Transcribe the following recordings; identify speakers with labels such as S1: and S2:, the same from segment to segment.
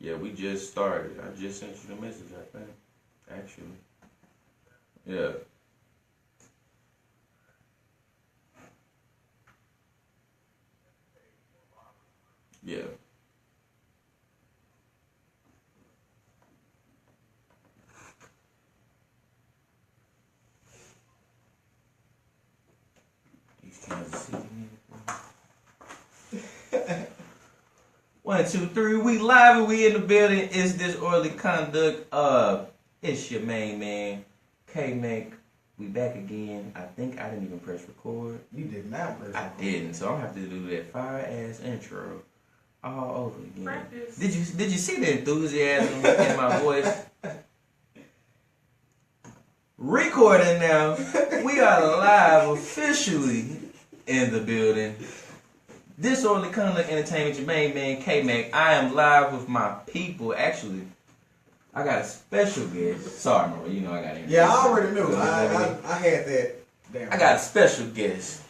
S1: Yeah, we just started. I just sent you the message, I think. Actually. Yeah. Yeah. These Kansas City niggas. 1, 2, 3. We live and we in the building. It's Disorderly Conduct. It's your main man, K-Mack. We back again. I think I didn't even press record.
S2: You did not press record.
S1: I didn't, so I'm gonna have to do that fire ass intro all over again.
S3: Practice.
S1: Did you see the enthusiasm in my voice? Recording now. We are live officially in the building. Disorderly Conduct Entertainment, your main man K-Mack. I am live with my people. Actually, I got a special guest. Sorry, Marie, you know I got it.
S2: Yeah, I already knew. I had that. Damn.
S1: I got a special guest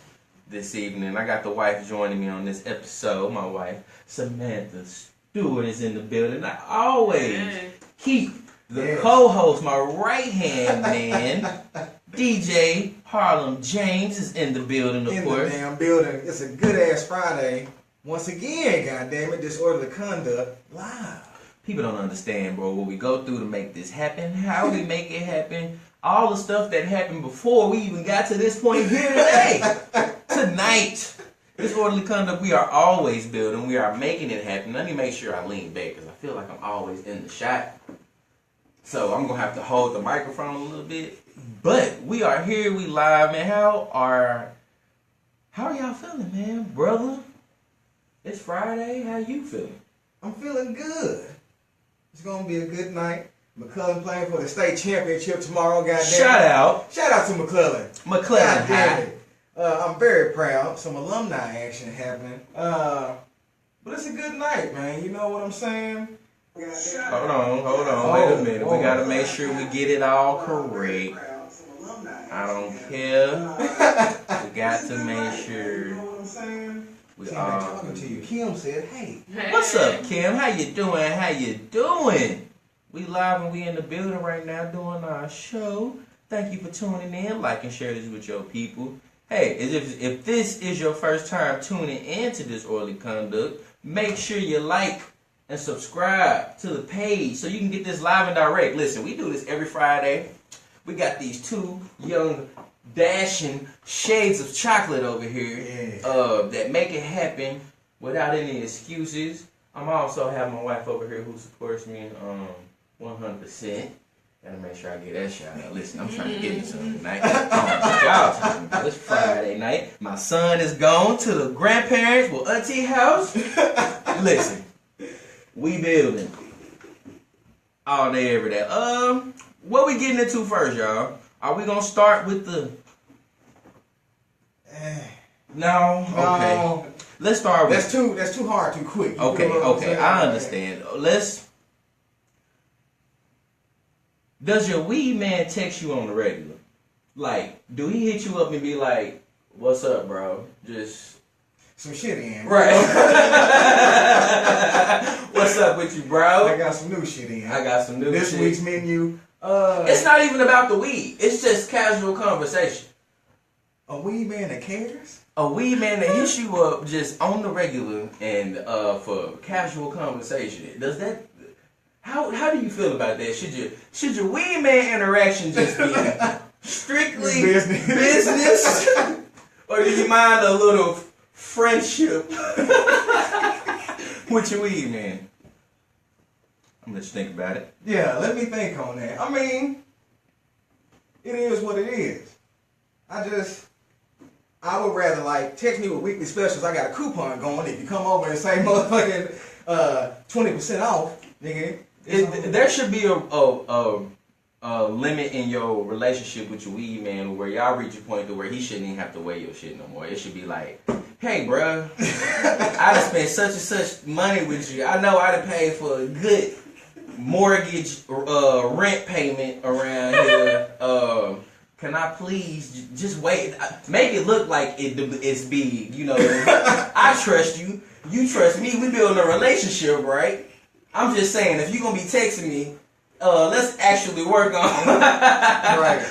S1: this evening. I got the wife joining me on this episode. My wife, Samantha Stewart, is in the building. I always keep the co-host, my right-hand man, DJ Harlem James, is in the building, of course.
S2: In the damn building. It's a good-ass Friday. Once again, goddammit, Disorderly Conduct live.
S1: People don't understand, bro, what we go through to make this happen, how we make it happen, all the stuff that happened before we even got to this point here today. Tonight, Disorderly Conduct, we are always building. We are making it happen. Let me make sure I lean back because I feel like I'm always in the shot. So I'm going to have to hold the microphone a little bit. But we are here. We live, man. How are y'all feeling, man? Brother, it's Friday. How you feeling?
S2: I'm feeling good. It's going to be a good night. McClellan playing for the state championship tomorrow, goddamn.
S1: Shout out.
S2: Shout out to McClellan.
S1: McClellan
S2: High. I'm very proud. Some alumni action happening. But it's a good night, man. You know what I'm saying?
S1: Hold on. Wait a minute. We got to make sure we get it all correct. I don't care. We got to make sure we all...
S2: talking to you. Kim said, hey.
S1: What's up, Kim? How you doing? We live and we in the building right now doing our show. Thank you for tuning in. Like and share this with your people. Hey, if this is your first time tuning in to Disorderly Conduct, make sure you like and subscribe to the page so you can get this live and direct. Listen, we do this every Friday. We got these two young dashing shades of chocolate over here that make it happen without any excuses. I'm also have my wife over here who supports me 100%. Gotta make sure I get that shout out. Listen, I'm trying to get me something tonight. Y'all talking about it's Friday night. My son is gone to the grandparents' well, auntie house. Listen, we building all day, every day. What we getting into first, y'all? Are we gonna start with the? No. Okay. Let's start with.
S2: That's too hard, too quick.
S1: Okay. I understand. Does your weed man text you on the regular? Like, do he hit you up and be like, "What's up, bro?" Just
S2: some shit in.
S1: Right. What's up with you, bro?
S2: I got some new shit in. This
S1: shit.
S2: Week's menu.
S1: It's not even about the weed. It's just casual conversation.
S2: A weed man that cares?
S1: A weed man that hits you up just on the regular and for casual conversation. Does that? How do you feel about that? Should your weed man interaction just be strictly business? Or do you mind a little friendship with your weed man? I'm gonna let you think about it.
S2: Yeah, let me think on that. I mean, it is what it is. I would rather like text me with weekly specials. I got a coupon going. If you come over and say motherfucking 20% off, nigga.
S1: There should be a limit in your relationship with your weed man where y'all reach a point to where he shouldn't even have to weigh your shit no more. It should be like, hey, bro, I done spent such and such money with you. I know I done paid for a good mortgage rent payment around here. Can I please just wait? Make it look like it's big, you know. I trust you. You trust me. We building a relationship, right? I'm just saying, if you're gonna be texting me, let's actually work on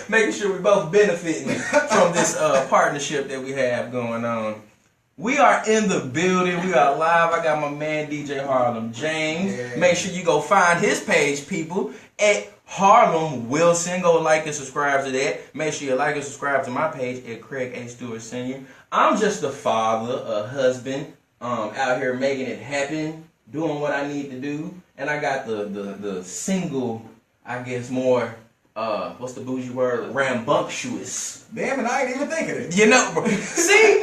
S1: making sure we both benefiting from this partnership that we have going on. We are in the building. We are live. I got my man DJ Harlem James. Yeah. Make sure you go find his page, people, at Harlem Wilson. Go like and subscribe to that. Make sure you like and subscribe to my page at Craig A. Stewart Sr. I'm just a father, a husband, out here making it happen, doing what I need to do. And I got the single, I guess, more, what's the bougie word? Rambunctious.
S2: Damn it, I ain't even thinking it.
S1: You know, see,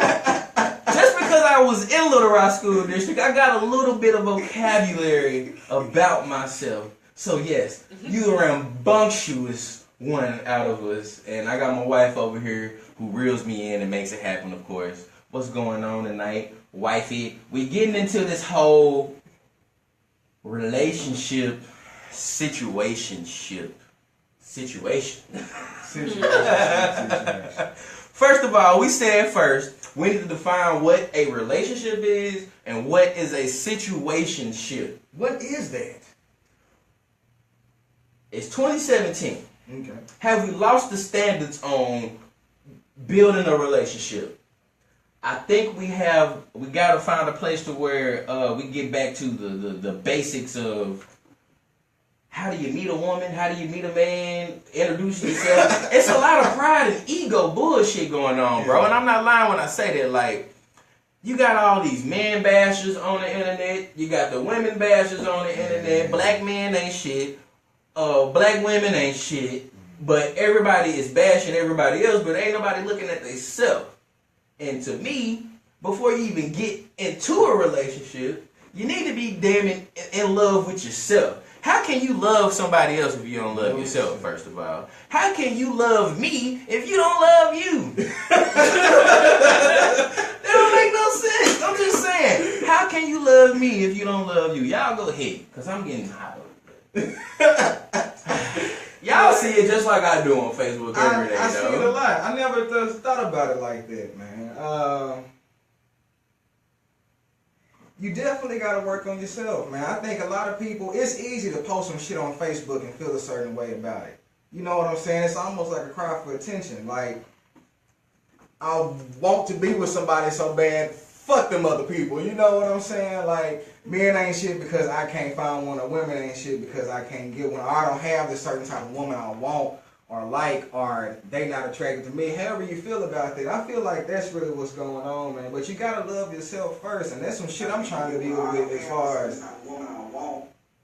S1: just because I was in Little Rock School District, I got a little bit of vocabulary about myself. So yes, you the rambunctious one out of us. And I got my wife over here who reels me in and makes it happen, of course. What's going on tonight? Wifey, we getting into this whole relationship situation. First of all, we said first, we need to define what a relationship is and what is a situationship.
S2: What is that?
S1: It's 2017.
S2: Okay.
S1: Have we lost the standards on building a relationship? I think we got to find a place to where we get back to the basics of how do you meet a woman, how do you meet a man, introduce yourself. It's a lot of pride and ego bullshit going on, bro. And I'm not lying when I say that. Like, you got all these man bashers on the internet. You got the women bashers on the internet. Black men ain't shit. Black women ain't shit. But everybody is bashing everybody else, but ain't nobody looking at themselves. And to me, before you even get into a relationship, you need to be damn in love with yourself. How can you love somebody else if you don't love yourself, first of all? How can you love me if you don't love you? That don't make no sense. I'm just saying. How can you love me if you don't love you? Y'all go ahead, because I'm getting hot over there. Y'all see it just like I do on Facebook every day,
S2: I see it a lot. I never thought about it like that, man. You definitely got to work on yourself, man. I think a lot of people, it's easy to post some shit on Facebook and feel a certain way about it. You know what I'm saying? It's almost like a cry for attention. Like, I want to be with somebody so bad, fuck them other people. You know what I'm saying? Like, men ain't shit because I can't find one, or women ain't shit because I can't get one, or I don't have this certain type of woman I want or like, or they not attracted to me. However you feel about that, I feel like that's really what's going on, man. But you gotta love yourself first, and that's some shit I'm trying to deal with as far as,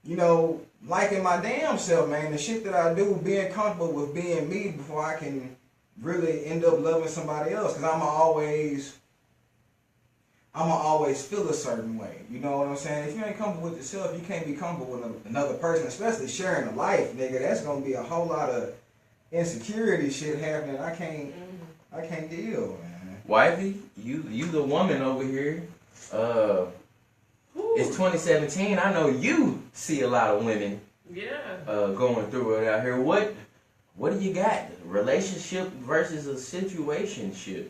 S2: you know, liking my damn self, man. The shit that I do, being comfortable with being me before I can really end up loving somebody else. Because I'ma always feel a certain way. You know what I'm saying? If you ain't comfortable with yourself, you can't be comfortable with another person, especially sharing a life, nigga. That's gonna be a whole lot of insecurity shit happening. I can't deal, man.
S1: Wifey, you the woman over here. It's 2017. I know you see a lot of women going through it out here. What do you got? Relationship versus a situationship.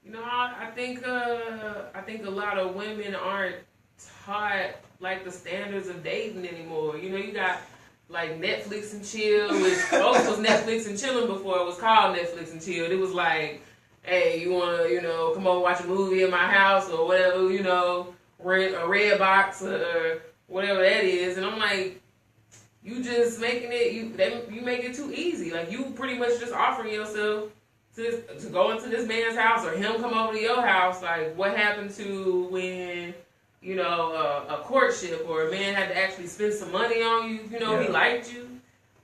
S3: You know, I think a lot of women aren't taught like the standards of dating anymore. You know, you got like Netflix and chill, which folks was Netflix and chilling before it was called Netflix and chill. It was like, hey, you wanna, come over watch a movie in my house or whatever, rent a red box or whatever that is. And I'm like, you just making it, you make it too easy. Like, you pretty much just offering yourself to go into this man's house or him come over to your house. Like, what happened to when a courtship or a man had to actually spend some money on you, he liked you,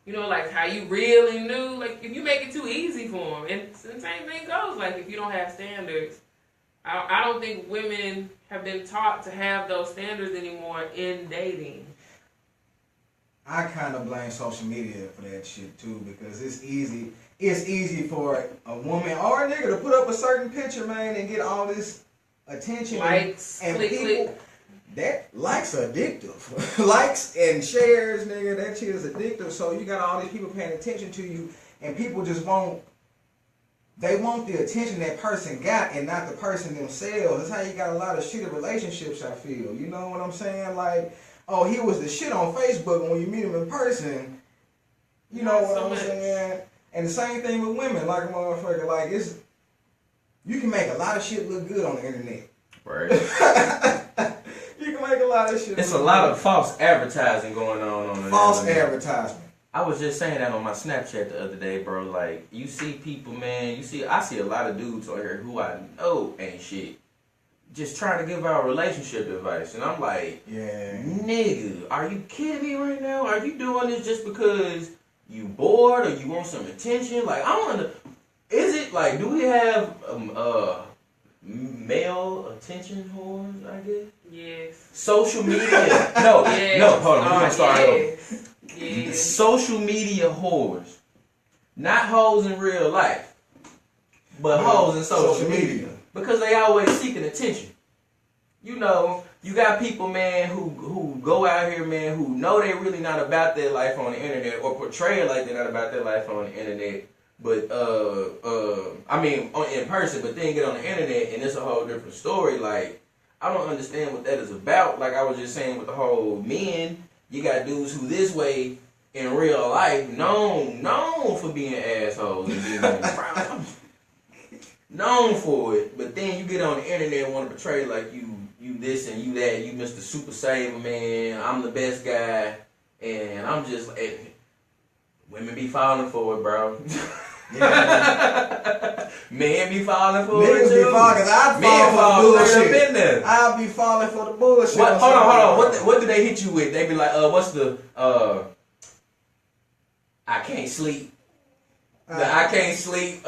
S3: like how you really knew, like if you make it too easy for him. And the same thing goes, like if you don't have standards, I don't think women have been taught to have those standards anymore in dating.
S2: I kind of blame social media for that shit too, because it's easy for a woman or a nigga to put up a certain picture, man, and get all this attention,
S3: likes,
S2: and
S3: click,
S2: people,
S3: click.
S2: That likes are addictive. Likes and shares, nigga, that shit is addictive. So you got all these people paying attention to you, and people just want the attention that person got and not the person themselves. That's how you got a lot of shitty relationships, I feel. You know what I'm saying? Like, oh, he was the shit on Facebook, and when you meet him in person, you know what I'm saying? And the same thing with women, like a motherfucker, like you can make a lot of shit look good on the internet.
S1: Right.
S2: You can make a lot of shit.
S1: It's a lot of false advertising going on the
S2: false
S1: internet.
S2: Advertisement.
S1: I was just saying that on my Snapchat the other day, bro. Like, you see people, man. I see a lot of dudes on here who I know ain't shit, just trying to give out relationship advice, and I'm like,
S2: yeah,
S1: nigga, are you kidding me right now? Are you doing this just because you bored or you want some attention? Like, I wonder, is it like, do we have male attention whores? I guess.
S3: Yes.
S1: Social media. No,
S3: yes.
S1: no. Hold on, we're gonna start over.
S3: Yes.
S1: Social media whores, not hoes in real life, but hoes in social media, because they always seeking attention. You know, you got people, man, who go out here, man, who know they really not about their life on the internet, or portray it like they're not about their life on the internet, but I mean in person, but then get on the internet and it's a whole different story. Like, I don't understand what that is about. Like I was just saying with the whole men. You got dudes who this way in real life known for being assholes and being known for it, but then you get on the internet and want to portray like you this and you that, you Mr. Super Saver Man, I'm the best guy, and I'm just like, women be falling for it, bro. Yeah. Men be falling for it too. Be falling, cause I'd fall for the bullshit.
S2: I'll be falling for the bullshit.
S1: Hold on. What do they hit you with? They be like, what's the I can't sleep. I can't sleep.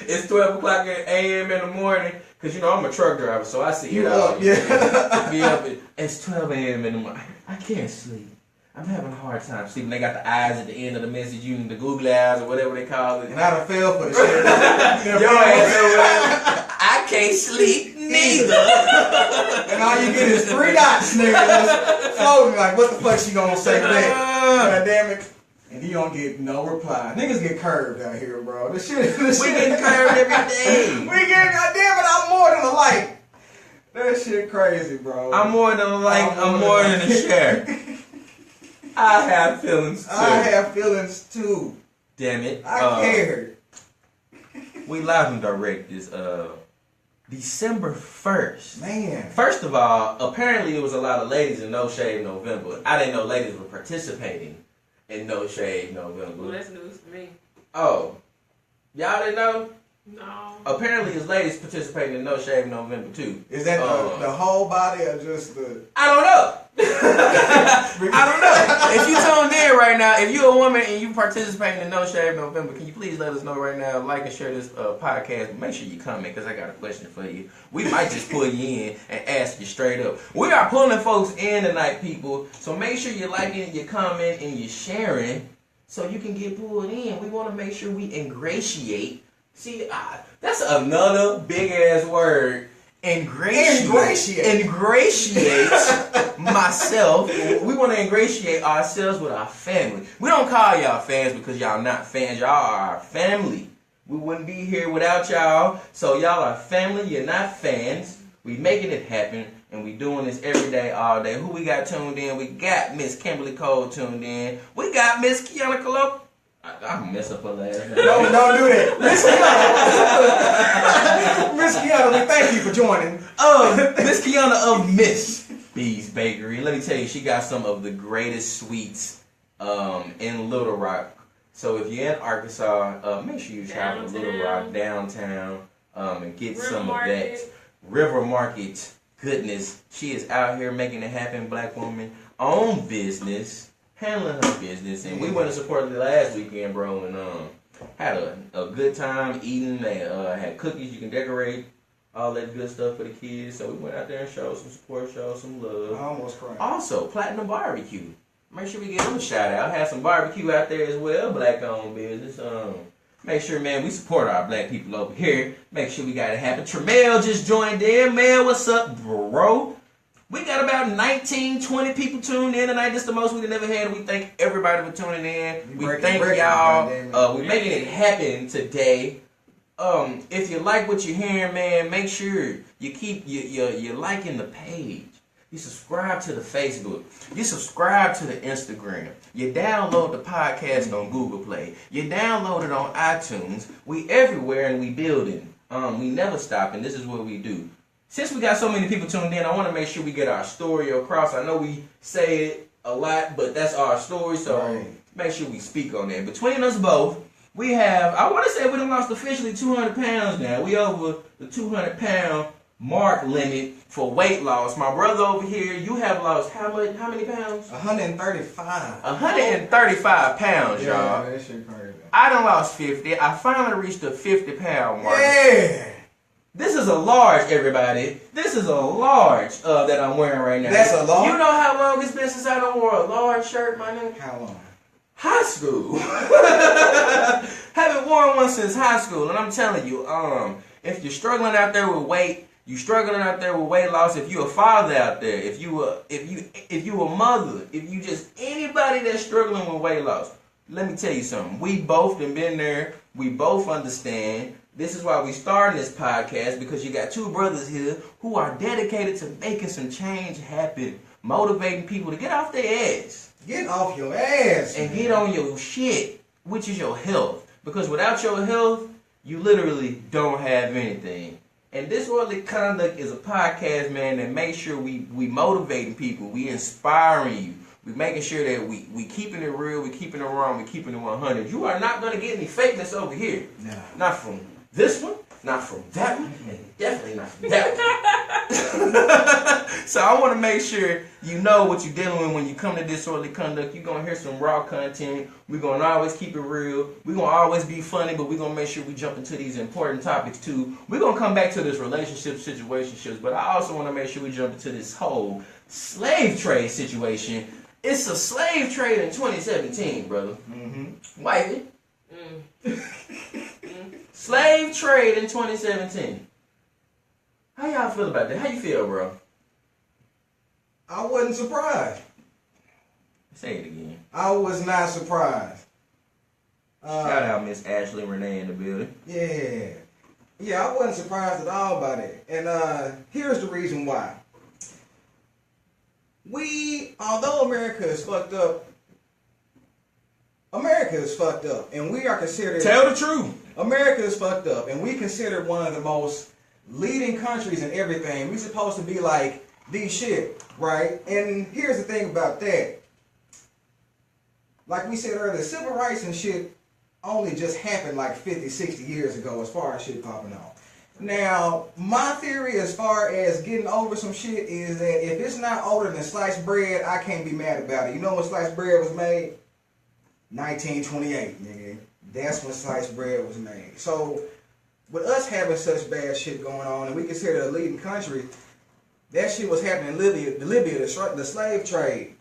S1: It's 12 o'clock a.m. in the morning. Cause you know I'm a truck driver, so I see it all. Yeah. Be up it's 12 a.m. in the morning. I can't sleep. I'm having a hard time sleeping. They got the eyes at the end of the message, using the googly eyes or whatever they call it.
S2: And I done fell for the shit.
S1: Your ass I can't sleep neither.
S2: And all you get is 3 dots, nigga, floating like, what the fuck she gonna say back? God damn it. And you don't get no reply. Niggas get curved out here, bro. This shit.
S1: We get curved every day.
S2: God damn it, I'm more than a like. That shit crazy, bro.
S1: I'm more than a like, I'm more than a share. I have feelings too.
S2: I have feelings too.
S1: Damn it.
S2: I cared.
S1: We live and direct this December 1st.
S2: Man.
S1: First of all, apparently there was a lot of ladies in No Shave November. I didn't know ladies were participating in No Shave November.
S3: Well, that's news for me.
S1: Oh. Y'all didn't know?
S3: No.
S1: Apparently there's ladies participating in No Shave November too.
S2: Is that the whole body or just the...
S1: I don't know. I don't know. If you tuned in right now, if you're a woman and you participating in No Shave November, can you please let us know right now? Like and share this podcast. But make sure you comment, because I got a question for you. We might just pull you in and ask you straight up. We are pulling folks in tonight, people. So make sure you're liking, you're commenting, and you're sharing so you can get pulled in. We want to make sure we ingratiate. See, that's another big ass word. Ingratiate myself. We want to ingratiate ourselves with our family. We don't call y'all fans because y'all not fans. Y'all are our family. We wouldn't be here without y'all. So y'all are family. You're not fans. We making it happen, and we doing this every day, all day. Who we got tuned in? We got Miss Kimberly Cole tuned in. We got Miss Kiana Colo. I mess up her last name.
S2: Don't do that. Miss Kiana, we thank you for joining.
S1: Miss Kiana of Miss B's Bakery. Let me tell you, she got some of the greatest sweets in Little Rock. So if you're in Arkansas, make sure you travel to Little Rock downtown and get some of that River Market goodness. She is out here making it happen, black woman, own business. Handling her business, and we went to support her last weekend, bro, and had a good time eating. They had cookies you can decorate, all that good stuff for the kids. So we went out there and showed some support, showed some love.
S2: I almost cried.
S1: Also, Platinum Barbecue. Make sure we give them a shout out. Had some barbecue out there as well, black owned business. Make sure, man, we support our black people over here. Make sure we got it happen. Tremel just joined in. Man, what's up, bro? We got about 19, 20 people tuned in tonight. This is the most we've ever had. We thank everybody for tuning in. We thank y'all. We're making it happen today. If you like what you're hearing, man, make sure you keep you liking the page. You subscribe to the Facebook. You subscribe to the Instagram. You download the podcast on Google Play. You download it on iTunes. We everywhere and we building. We never stop, and this is what we do. Since we got so many people tuned in, I want to make sure we get our story across. I know we say it a lot, but that's our story, so make sure we speak on that. Between us both, we have, I want to say we done lost officially 200 pounds now. We over the 200-pound mark limit for weight loss. My brother over here, you have lost how many pounds?
S2: 135.
S1: 135 pounds, y'all.
S2: That shit crazy.
S1: I done lost 50. I finally reached the 50-pound mark.
S2: Yeah.
S1: This is a large, everybody. This is a large that I'm wearing right now.
S2: That's a large?
S1: You know how long it's been since I done wore a large shirt, my nigga?
S2: How long?
S1: High school. Haven't worn one since high school, and I'm telling you, if you're struggling out there with weight, you struggling out there with weight loss, if you're a father out there, if you a mother, if you just anybody that's struggling with weight loss, let me tell you something. We both have been there. We both understand. This is why we started this podcast, because you got two brothers here who are dedicated to making some change happen, motivating people to get off their ass.
S2: Get off your ass.
S1: And get on your shit, which is your health. Because without your health, you literally don't have anything. And Disorderly Conduct is a podcast, man, that makes sure we motivating people, we inspiring you, we making sure that we keeping it real, we keeping it raw, we keeping it 100. You are not going to get any fakeness over here.
S2: No.
S1: Not from this one, not from that one, and definitely not from that one. So I want to make sure you know what you're dealing with when you come to Disorderly Conduct. You're going to hear some raw content. We're going to always keep it real. We're going to always be funny, but we're going to make sure we jump into these important topics too. We're going to come back to this relationship situationships, but I also want to make sure we jump into this whole slave trade situation. It's a slave trade in 2017, brother. Mm-hmm. Wifey. Slave trade in 2017. How y'all feel about that? How you feel, bro?
S2: I wasn't surprised.
S1: Say it again.
S2: I was not surprised.
S1: Shout out Miss Ashley Renee in the building.
S2: Yeah. Yeah, I wasn't surprised at all by it. And here's the reason why. Although America is fucked up, and we are considered...
S1: Tell the truth.
S2: America is fucked up, and we considered one of the most leading countries in everything. We're supposed to be like the shit, right? And here's the thing about that. Like we said earlier, civil rights and shit only just happened like 50, 60 years ago as far as shit popping off. Now, my theory as far as getting over some shit is that if it's not older than sliced bread, I can't be mad about it. You know when sliced bread was made? 1928, nigga. That's when sliced bread was made. So, with us having such bad shit going on, and we consider a leading country, that shit was happening in Libya, the slave trade.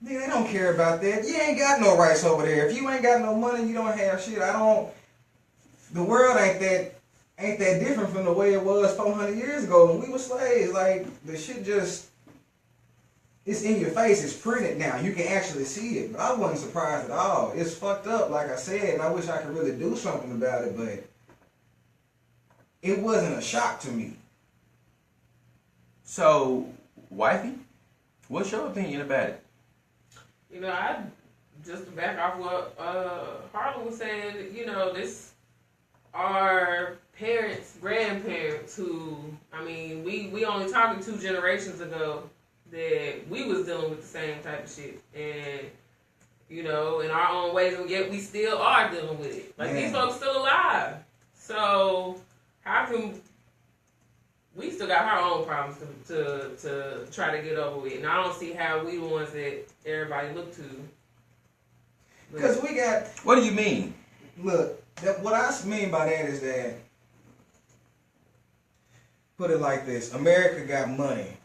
S2: Nigga, they don't care about that. You ain't got no rights over there. If you ain't got no money, you don't have shit. The world ain't that different from the way it was 400 years ago when we were slaves. Like, the shit just, it's in your face, it's printed now. You can actually see it. But I wasn't surprised at all. It's fucked up, like I said, and I wish I could really do something about it, but it wasn't a shock to me.
S1: So, wifey, what's your opinion about it?
S3: You know, I just to back off what Harlan was saying, you know, this our parents, grandparents who, I mean, we only talking 2 generations ago that we was dealing with the same type of shit. And, you know, in our own ways, and yet we still are dealing with it. Like, these folks still alive. So, how can... We still got our own problems to try to get over with. And I don't see how we the ones that everybody look to.
S2: Because we got...
S1: What do you mean?
S2: Look, what I mean by that is that... Put it like this. America got money.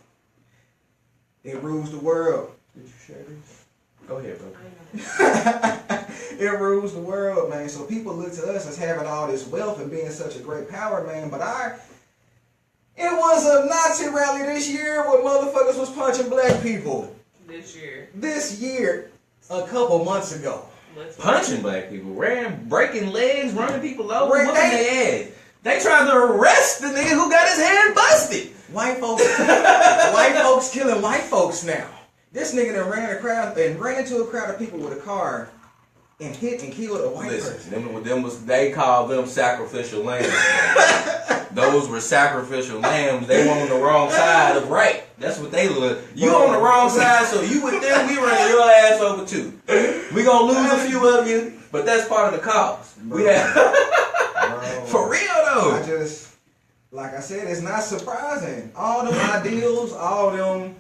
S2: It rules the world. Did you share this?
S1: Go ahead, bro.
S2: It rules the world, man. So people look to us as having all this wealth and being such a great power, man. But it was a Nazi rally this year where motherfuckers was punching black people. This year, a couple months ago.
S1: Punching black people, breaking legs, running people over, whooping their ass. They tried to arrest the nigga who got his hand busted.
S2: White folks killing even white folks now. This nigga that ran into a crowd of people with a car and hit and killed a white person.
S1: They call them sacrificial lambs. Those were sacrificial lambs. They were on the wrong side of right. That's what they look. You on the wrong side, so you with them, we running your ass over too. We gonna lose a few of you, but that's part of the cause.
S2: Bro.
S1: We have for real though.
S2: Like I said, it's not surprising. All them ideals, all them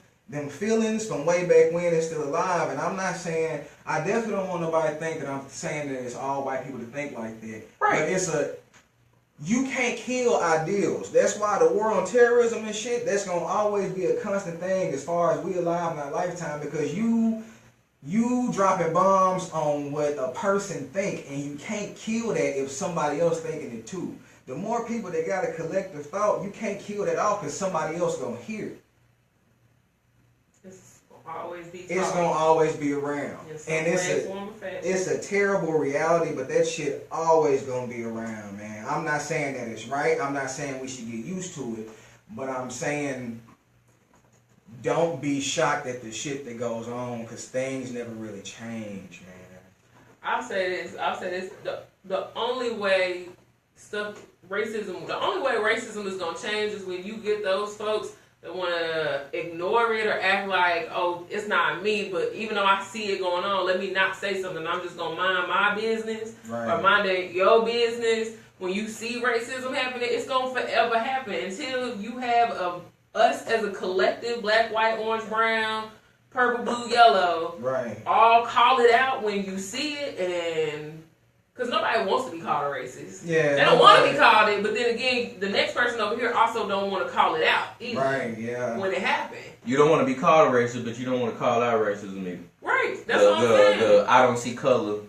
S2: feelings from way back when is still alive. And I'm not saying, I definitely don't want nobody to think that I'm saying that it's all white people to think like that.
S1: Right.
S2: But you can't kill ideals. That's why the war on terrorism and shit, that's going to always be a constant thing as far as we alive in our lifetime, because you dropping bombs on what a person think, and you can't kill that if somebody else thinking it too. The more people that got a collective thought, you can't kill that off because somebody else going to hear it.
S3: It's
S2: going to always be around. And it's a terrible reality, but that shit always going to be around, man. I'm not saying that it's right. I'm not saying we should get used to it. But I'm saying don't be shocked at the shit that goes on, because things never really change, man.
S3: I'll say this. The only way racism is going to change is when you get those folks that want to ignore it or act like, oh, it's not me, but even though I see it going on, let me not say something. I'm just going to mind my business or mind your business. When you see racism happening, it's going to forever happen until you have us as a collective, black, white, orange, brown, purple, blue, yellow, all call it out when you see it, and because nobody wants to be called a racist.
S2: Yeah,
S3: they don't want to be called it, but then again, the next person over here also don't want to call it out either.
S2: Right, yeah.
S3: When it happened.
S1: You don't want to be called a racist, but you don't want to call out racism either.
S3: Right, that's what I'm saying.
S1: I don't see color.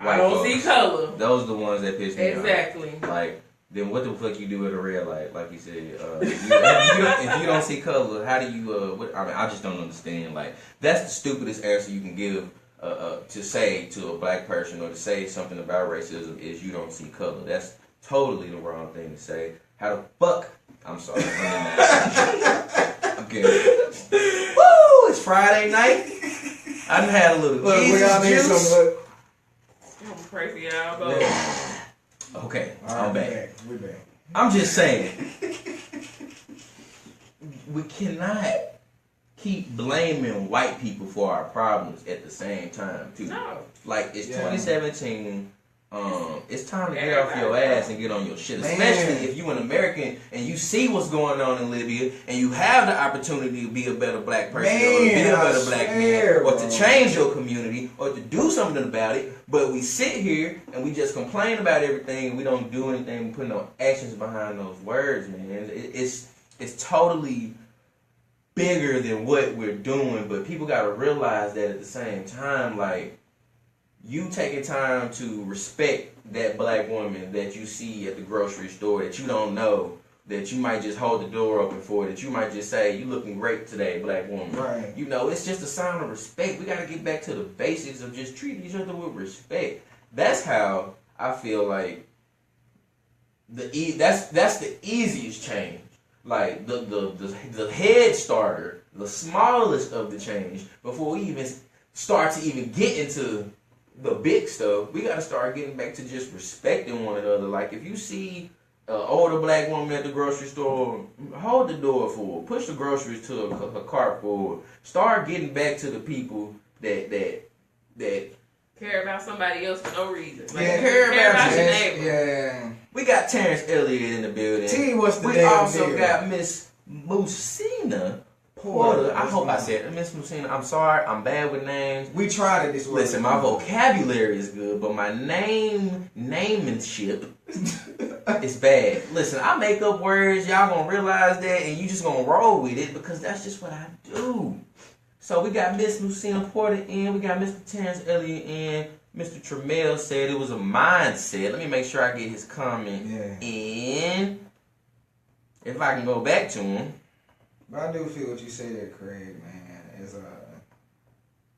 S3: I don't see color.
S1: Those are the ones that piss me off.
S3: Exactly.
S1: Like, then what the fuck you do at a red light? Like you said, if you don't see color, how do you? I just don't understand. Like, that's the stupidest answer you can give. To say to a black person or to say something about racism is you don't see color. That's totally the wrong thing to say. How the fuck? I'm sorry. I'm kidding. Woo! It's Friday night. I done had a little Jesus juice.
S3: I'm pray for y'all both.
S1: Okay,
S2: all right,
S1: I'm back.
S2: We're back.
S1: I'm just saying. We cannot keep blaming white people for our problems at the same time, too.
S3: No.
S1: Like, it's 2017. It's time to get off your ass and get on your shit. Especially if you an American and you see what's going on in Libya and you have the opportunity to be a better black person or to be a better black man or to change your community or to do something about it. But we sit here and we just complain about everything and we don't do anything. We put no actions behind those words, man. It's totally bigger than what we're doing, but people got to realize that at the same time, like, you taking time to respect that black woman that you see at the grocery store that you don't know, that you might just hold the door open for, that you might just say, you looking great today, black woman.
S2: Right.
S1: You know, it's just a sign of respect. We got to get back to the basics of just treating each other with respect. That's how I feel like that's the easiest change. Like, the head starter, the smallest of the change, before we even start to even get into the big stuff, we got to start getting back to just respecting one another. Like, if you see an older black woman at the grocery store, hold the door for her. Push the groceries to her cart for her. Start getting back to the people that
S3: care about somebody else for no reason. Like,
S1: care about
S3: your neighbor.
S2: Yeah.
S1: We got Terrence Elliott in the building.
S2: T, what's the
S1: We
S2: damn
S1: also
S2: deal?
S1: got Miss Musina Porter. I hope I said it. Miss Musina. I'm sorry. I'm bad with names.
S2: We tried it this week.
S1: Listen, my vocabulary is good, but my namemanship is bad. Listen, I make up words. Y'all gonna realize that, and you just gonna roll with it because that's just what I do. So we got Miss Musina Porter in. We got Mr. Terrence Elliott in. Mr. Tremel said it was a mindset. Let me make sure I get his comment in. If I can go back to him.
S2: But I do feel what you said, Craig, man. Is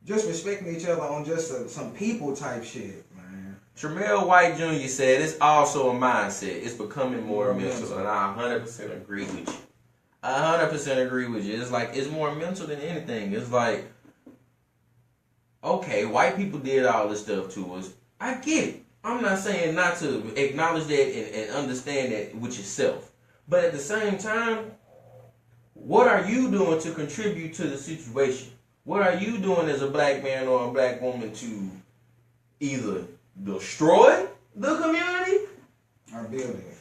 S2: just respecting each other on just some people type shit, man.
S1: Tremel White Jr. said it's also a mindset. It's becoming more mental, and I 100% agree with you. I 100% agree with you. It's like, it's more mental than anything. It's like, okay, white people did all this stuff to us. I get it. I'm not saying not to acknowledge that and understand that with yourself. But at the same time, what are you doing to contribute to the situation? What are you doing as a black man or a black woman to either destroy the community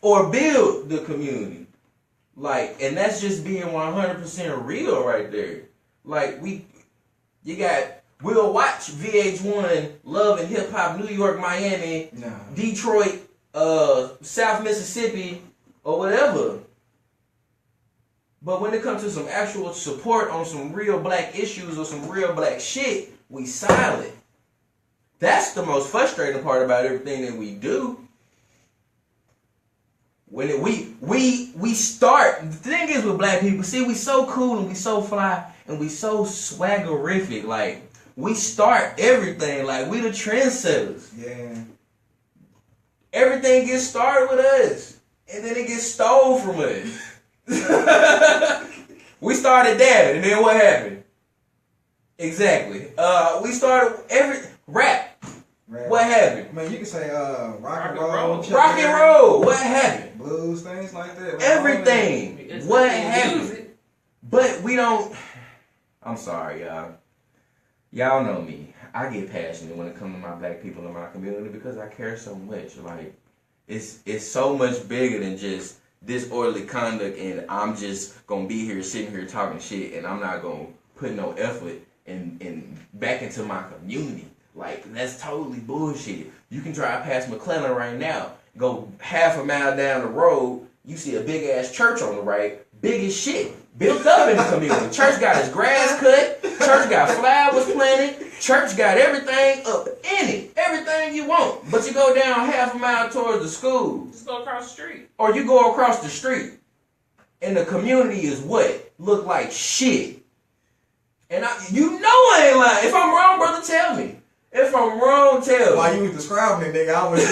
S1: or build the community? Like, and that's just being 100% real right there. Like, we'll watch VH1, Love and Hip Hop, New York, Miami, Detroit, South Mississippi, or whatever. But when it comes to some actual support on some real black issues or some real black shit, we silent. That's the most frustrating part about everything that we do. When we start, the thing is with black people, see, we so cool and we so fly and we so swaggerific. Like, we start everything. Like, we the trendsetters.
S2: Yeah.
S1: Everything gets started with us, and then it gets stole from us. We started dabbing, and then what happened? Exactly. We started rap. What happened?
S2: Man, you can say rock and roll.
S1: Rock and roll. What happened?
S2: Blues, things like that.
S1: Everything. What happened? But we don't. I'm sorry, y'all. Y'all know me. I get passionate when it comes to my black people in my community because I care so much. Like, it's so much bigger than just disorderly conduct, and I'm just gonna be here sitting here talking shit, and I'm not gonna put no effort in back into my community. Like, that's totally bullshit. You can drive past McClellan right now, go half a mile down the road, you see a big ass church on the right, big as shit, built up in the community. Church got its grass cut, church got flowers planted, church got everything up in it, everything you want. But you go down half a mile towards the school.
S3: Just go across the street.
S1: Or you go across the street, and the community is what? Look like shit. And you know I ain't lying. If I'm wrong, brother, tell me. If I'm wrong, tell me.
S2: While you was describing it, nigga, I was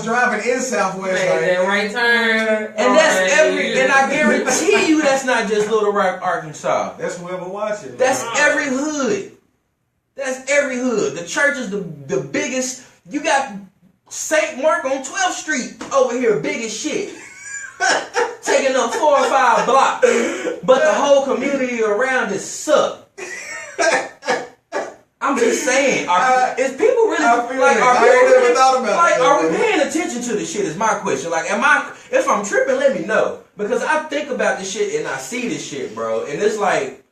S2: driving in Southwest.
S3: That right turn.
S1: And and I guarantee you that's not just Little Rock, Arkansas.
S2: That's whoever watching.
S1: That's every hood. That's every hood. The church is the biggest. You got St. Mark on 12th Street over here, big as shit. Taking up 4 or 5 blocks. But the whole community around it suck. I'm just saying, is people really are we paying attention to this shit? Is my question. Like, if I'm tripping, let me know, because I think about this shit and I see this shit, bro, and it's like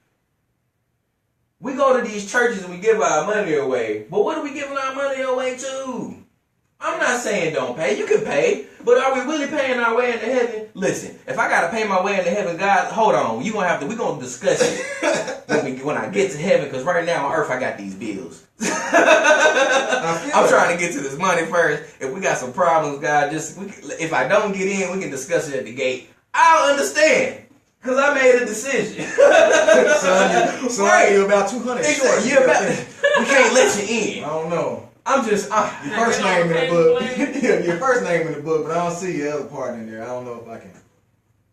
S1: we go to these churches and we give our money away, but what are we giving our money away to? I'm not saying don't pay. You can pay, but are we really paying our way into heaven? Listen, if I gotta pay my way into heaven, God, hold on. We're gonna discuss it when I get to heaven, because right now on earth I got these bills. I'm trying to get to this money first. If we got some problems, God, if I don't get in, we can discuss it at the gate. I'll understand, because I made a decision.
S2: Son, right. You're about 200 short.
S1: We can't let you in.
S2: I don't know.
S1: I'm just
S2: your first name in the book. Your first name in the book, but I don't see your other part in there. I don't know if I can.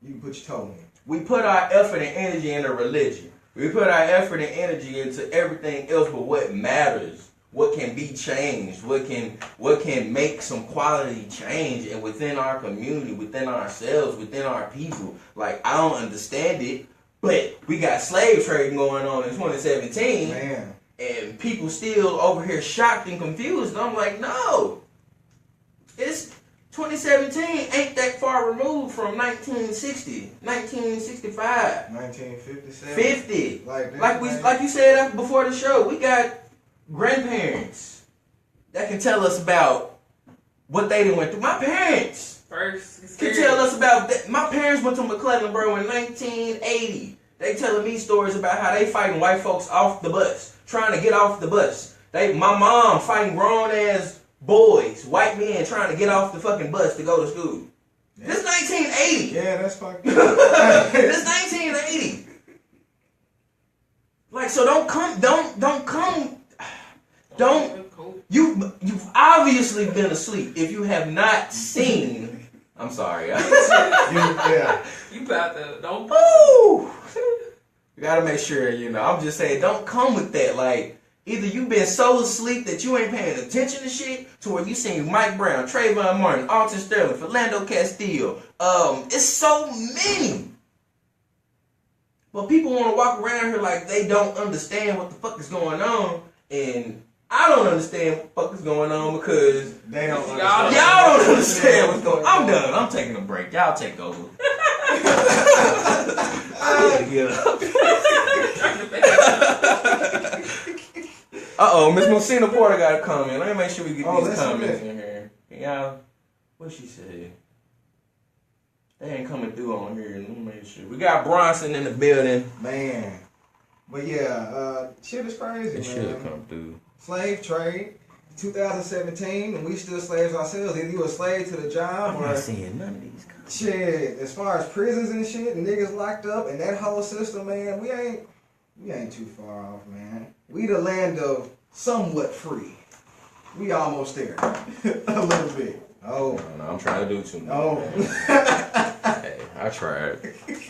S2: You can put your toe in.
S1: We put our effort and energy into religion. We put our effort and energy into everything else, but what matters, what can be changed, what can make some quality change, and within our community, within ourselves, within our people. Like, I don't understand it, but we got slave trading going on in 2017.
S2: Man.
S1: And people still over here shocked and confused. And I'm like, no. It's 2017 ain't that far removed from 1960, 1965.
S2: 1957.
S1: 50. Like you said before the show, we got grandparents that can tell us about what they done went through. My parents can tell us about that. My parents went to McClellan, bro, in 1980. They telling me stories about how they fighting white folks off the bus. Trying to get off the bus. My mom fighting grown ass boys, white men trying to get off the fucking bus to go to school. Yeah. This 1980.
S2: Yeah, that's fucking.
S1: This 1980. Like, so you've obviously been asleep if you have not seen I'm sorry.
S2: Yeah.
S3: You about to don't.
S1: Woo! You gotta make sure, I'm just saying, don't come with that. Like, either you been so asleep that you ain't paying attention to shit, to where you seen Mike Brown, Trayvon Martin, Alton Sterling, Philando Castile. It's so many. But people want to walk around here like they don't understand what the fuck is going on, and I don't understand what the fuck is going on because
S2: They don't understand.
S1: y'all don't understand what's going on. I'm done. I'm taking a break. Y'all take over. I need to get up. Uh-oh, Miss Messina Porter got a comment. Let me make sure we get these comments in here. Y'all, what she said? They ain't coming through on here. Let me make sure. We got Bronson in the building.
S2: Man. But yeah, shit is crazy,
S1: It
S2: man.
S1: should come through.
S2: Slave trade, 2017, and we still slaves ourselves. Either you a slave to the job
S1: I'm
S2: or
S1: not seeing none of these comments.
S2: shit. As far as prisons and shit, and niggas locked up, and that whole system, man, we ain't too far off, man. We the land of somewhat free. We almost there, a little bit. Oh,
S1: No, I'm trying to do too much.
S2: oh.
S1: Hey, I tried.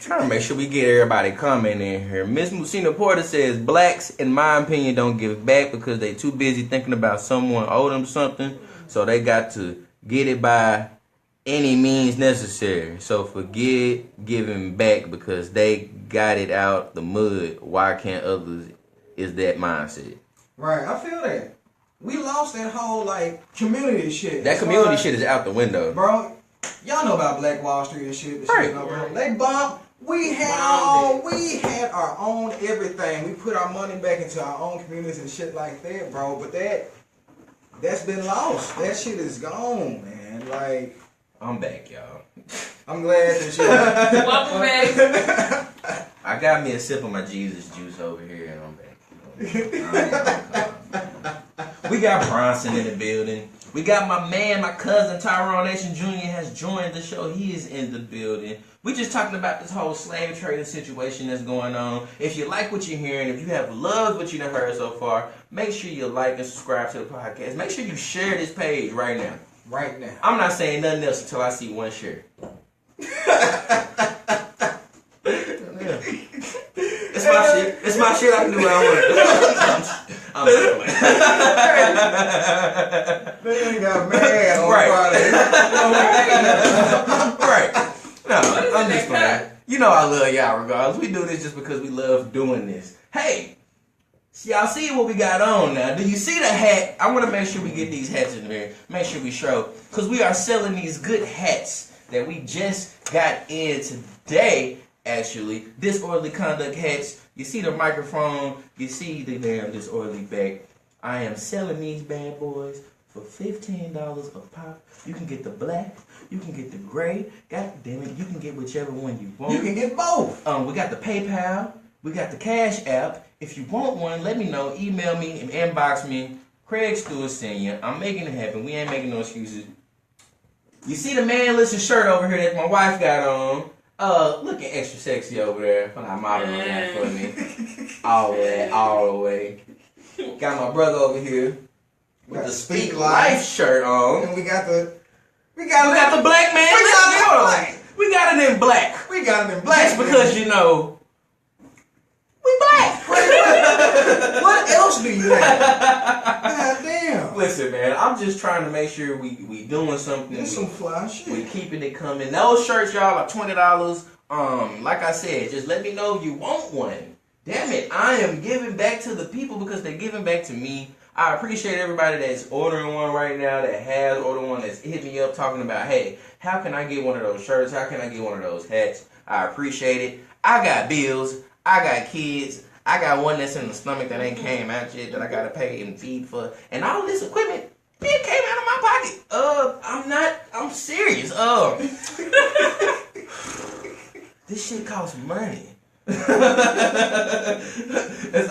S1: Trying to make sure we get everybody comment in here. Miss Messina Porter says blacks, in my opinion, don't give back because they too busy thinking about someone owe them something, so they got to get it by any means necessary. So forget giving back because they got it out the mud. Why can't others? Is that mindset?
S2: Right, I feel that. We lost that whole community shit.
S1: That community shit is out the window.
S2: Bro, y'all know about Black Wall Street and shit.
S1: Right.
S2: Bro. They bumped. We had our own everything. We put our money back into our own communities and shit like that, bro. But that's been lost. That shit is gone, man.
S1: I'm back, y'all.
S2: I'm glad that you.
S3: Welcome back.
S1: I got me a sip of my Jesus juice over here, and I'm back. We got Bronson in the building. We got my man, my cousin Tyrone Nation Jr. has joined the show. He is in the building. We just talking about this whole slave trading situation that's going on. If you like what you're hearing, if you have loved what you done heard so far, make sure you like and subscribe to the podcast. Make sure you share this page right now.
S2: Right now.
S1: I'm not saying nothing else until I see one share. It's my shit. It's my shit. I can do what I want. I'm
S2: They ain't got mad on
S1: Right. No, I'm just
S3: that
S1: playing. You know I love y'all regardless. We do this just because we love doing this. Hey, y'all see what we got on now? Do you see the hat? I want to make sure we get these hats in there. Make sure we show. Because we are selling these good hats that we just got in today, actually. Disorderly Conduct hats. You see the microphone. You see the damn disorderly back. I am selling these bad boys for $15 a pop. You can get the black. You can get the gray. God damn it, you can get whichever one you want.
S2: You can get both.
S1: We got the PayPal. We got the Cash App. If you want one, let me know. Email me and inbox me. Craig Stewart Sr. I'm making it happen. We ain't making no excuses. You see the manless shirt over here that my wife got on? Looking extra sexy over there. I'm modeling that for me. All the way. Got my brother over here with the Speak Life shirt on.
S2: And we got the
S1: black man. We got it in black.
S2: We got it in black.
S1: Just because we black.
S2: What else do you have? God damn.
S1: Listen, man, I'm just trying to make sure we doing something.
S2: There's some fly shit.
S1: We keeping it coming. Those shirts, y'all, are $20. Like I said, just let me know if you want one. Damn it, I am giving back to the people because they're giving back to me. I appreciate everybody that's ordering one right now, that has ordered one, that's hit me up talking about, hey, how can I get one of those shirts? How can I get one of those hats? I appreciate it. I got bills. I got kids. I got one that's in the stomach that ain't came out yet that I gotta pay and feed for. And all this equipment, it came out of my pocket. I'm serious. This shit costs money. That's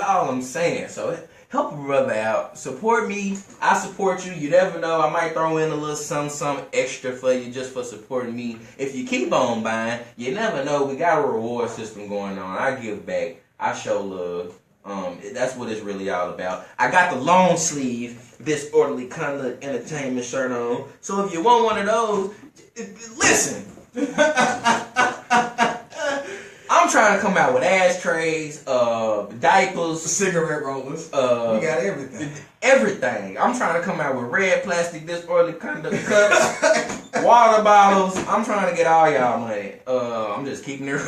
S1: all I'm saying. So help a brother out. Support me. I support you. You never know. I might throw in a little something extra for you just for supporting me. If you keep on buying, you never know. We got a reward system going on. I give back. I show love. That's what it's really all about. I got the long sleeve Disorderly Conduct Entertainment shirt on. So if you want one of those, listen. I'm trying to come out with ashtrays, diapers,
S2: cigarette rollers. We got everything.
S1: Everything. I'm trying to come out with red plastic Disorderly Conduct cups, water bottles. I'm trying to get all y'all money. I'm just keeping it real.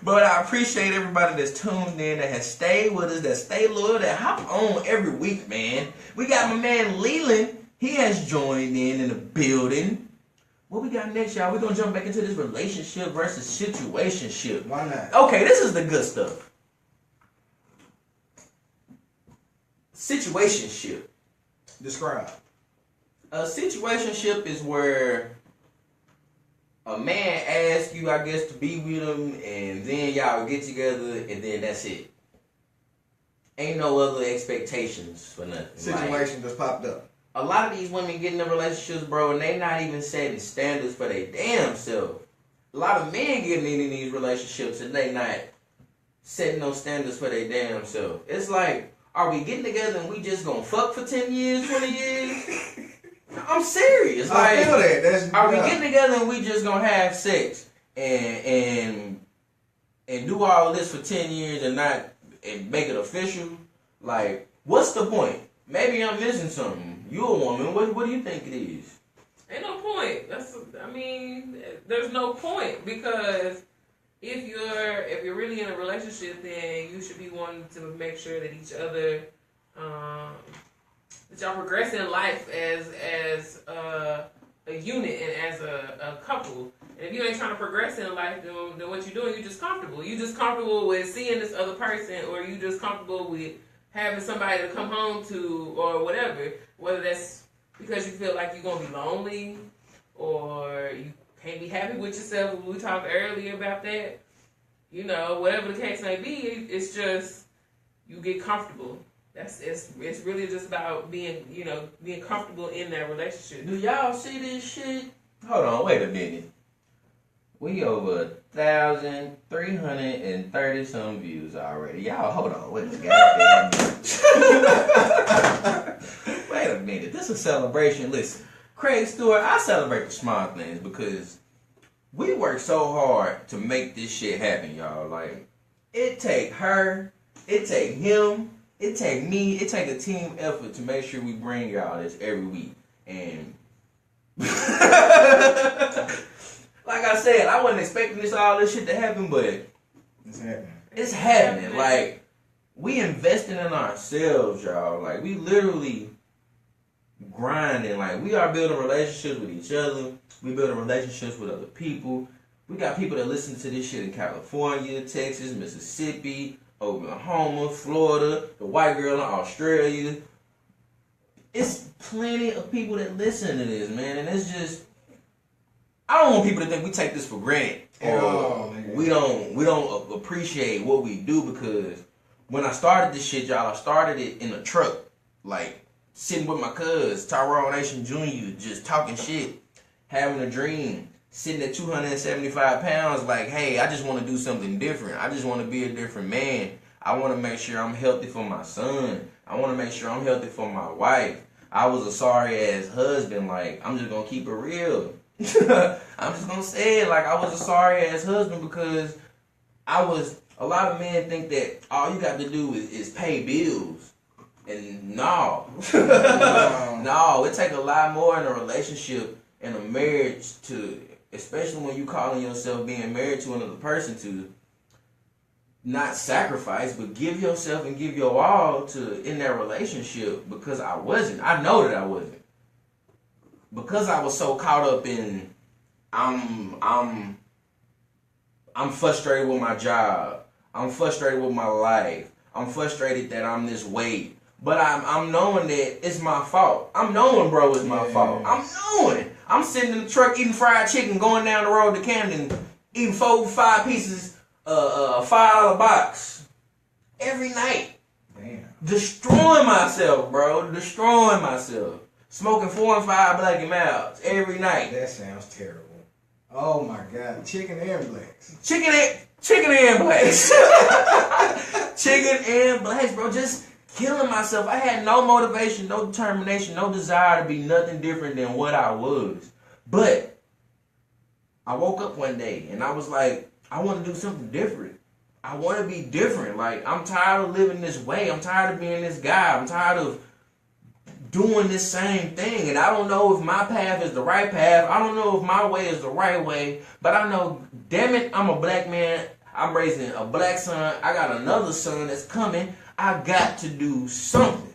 S1: But I appreciate everybody that's tuned in, that has stayed with us, that stay loyal, that hop on every week, man. We got my man Leland. He has joined in the building. What we got next, y'all? We're going to jump back into this relationship versus situationship.
S2: Why not?
S1: Okay, this is the good stuff. Situationship.
S2: Describe.
S1: A situationship is where a man asks you, I guess, to be with him, and then y'all get together, and then that's it. Ain't no other expectations for nothing.
S2: Situation just popped up.
S1: A lot of these women get in the relationships, bro, and they not even setting standards for their damn self. A lot of men getting in these relationships, and they not setting no standards for their damn self. It's like, are we getting together and we just gonna fuck for 10 years, 20 years? I'm serious. Like,
S2: I feel that.
S1: Are we getting together and we just gonna have sex and do all this for 10 years and make it official? Like, what's the point? Maybe I'm missing something. You a woman. What do you think it is?
S3: Ain't no point. There's no point, because if you're really in a relationship, then you should be wanting to make sure that each other, that y'all progress in life as a unit and as a couple. And if you ain't trying to progress in life, then what you're doing, you're just comfortable. You're just comfortable with seeing this other person, or you just comfortable with having somebody to come home to, or whatever. Whether that's because you feel like you're going to be lonely, or you can't be happy with yourself. We talked earlier about that. You know, whatever the case may be, it's just you get comfortable. It's really just about being comfortable in that relationship.
S1: Do y'all see this shit? Hold on, wait a minute. We over 1,330 some views already. Y'all, hold on, wait a goddamn minute. Wait a minute, this is a celebration. Listen, Craig Stewart, I celebrate the small things because we work so hard to make this shit happen, y'all. Like, it take her, it take him, it take me, it take a team effort to make sure we bring y'all this every week. And like I said, I wasn't expecting all this shit to happen, but
S2: it's happening.
S1: It's happening. Like, we investing in ourselves, y'all. Like, we literally grinding. Like, we are building relationships with each other. We building relationships with other people. We got people that listen to this shit in California, Texas, Mississippi, Oklahoma, Florida, the white girl in Australia. It's plenty of people that listen to this, man. And it's just, I don't want people to think we take this for granted. Or we don't appreciate what we do, because when I started this shit, y'all, I started it in a truck. Like, sitting with my cuz, Tyrone Nation Jr., just talking shit, having a dream, sitting at 275 pounds, like, hey, I just want to do something different. I just want to be a different man. I want to make sure I'm healthy for my son. I want to make sure I'm healthy for my wife. I was a sorry-ass husband. Like, I'm just going to keep it real. I'm just going to say it. Like, I was a sorry-ass husband because a lot of men think that all you got to do is pay bills. And no. No, it takes a lot more in a relationship and a marriage to, especially when you calling yourself being married to another person, to not sacrifice, but give yourself and give your all to in that relationship. Because I wasn't. I know that I wasn't. Because I was so caught up in I'm frustrated with my job. I'm frustrated with my life. I'm frustrated that I'm this weight. But I'm knowing that it's my fault. I'm knowing, bro, it's my fault. I'm knowing. I'm sitting in the truck eating fried chicken, going down the road to Camden, eating 4-5 pieces, $5 box every night.
S2: Damn.
S1: Destroying myself, bro. Destroying myself. Smoking 4 and 5 Black and Milds every night.
S2: That sounds terrible. Oh my God. Chicken and blacks.
S1: Chicken and black. blacks. Chicken and blacks, bro. Just killing myself. I had no motivation, no determination, no desire to be nothing different than what I was. But I woke up one day and I was like, I want to do something different. I want to be different. Like, I'm tired of living this way. I'm tired of being this guy. I'm tired of doing this same thing. And I don't know if my path is the right path. I don't know if my way is the right way. But I know, damn it, I'm a black man. I'm raising a black son. I got another son that's coming. I got to do something.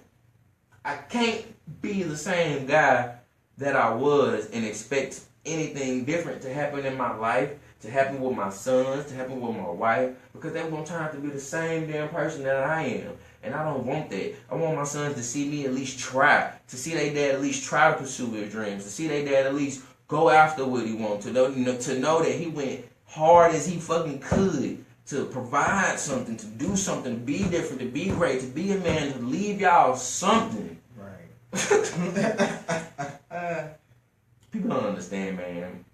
S1: I can't be the same guy that I was and expect anything different to happen in my life, to happen with my sons, to happen with my wife, because they're going to turn out to be the same damn person that I am. And I don't want that. I want my sons to see me at least try, to see their dad at least try to pursue his dreams, to see their dad at least go after what he wants, to know that he went hard as he fucking could to provide something, to do something, to be different, to be great, to be a man, to leave y'all something.
S2: Right.
S1: People don't understand, man.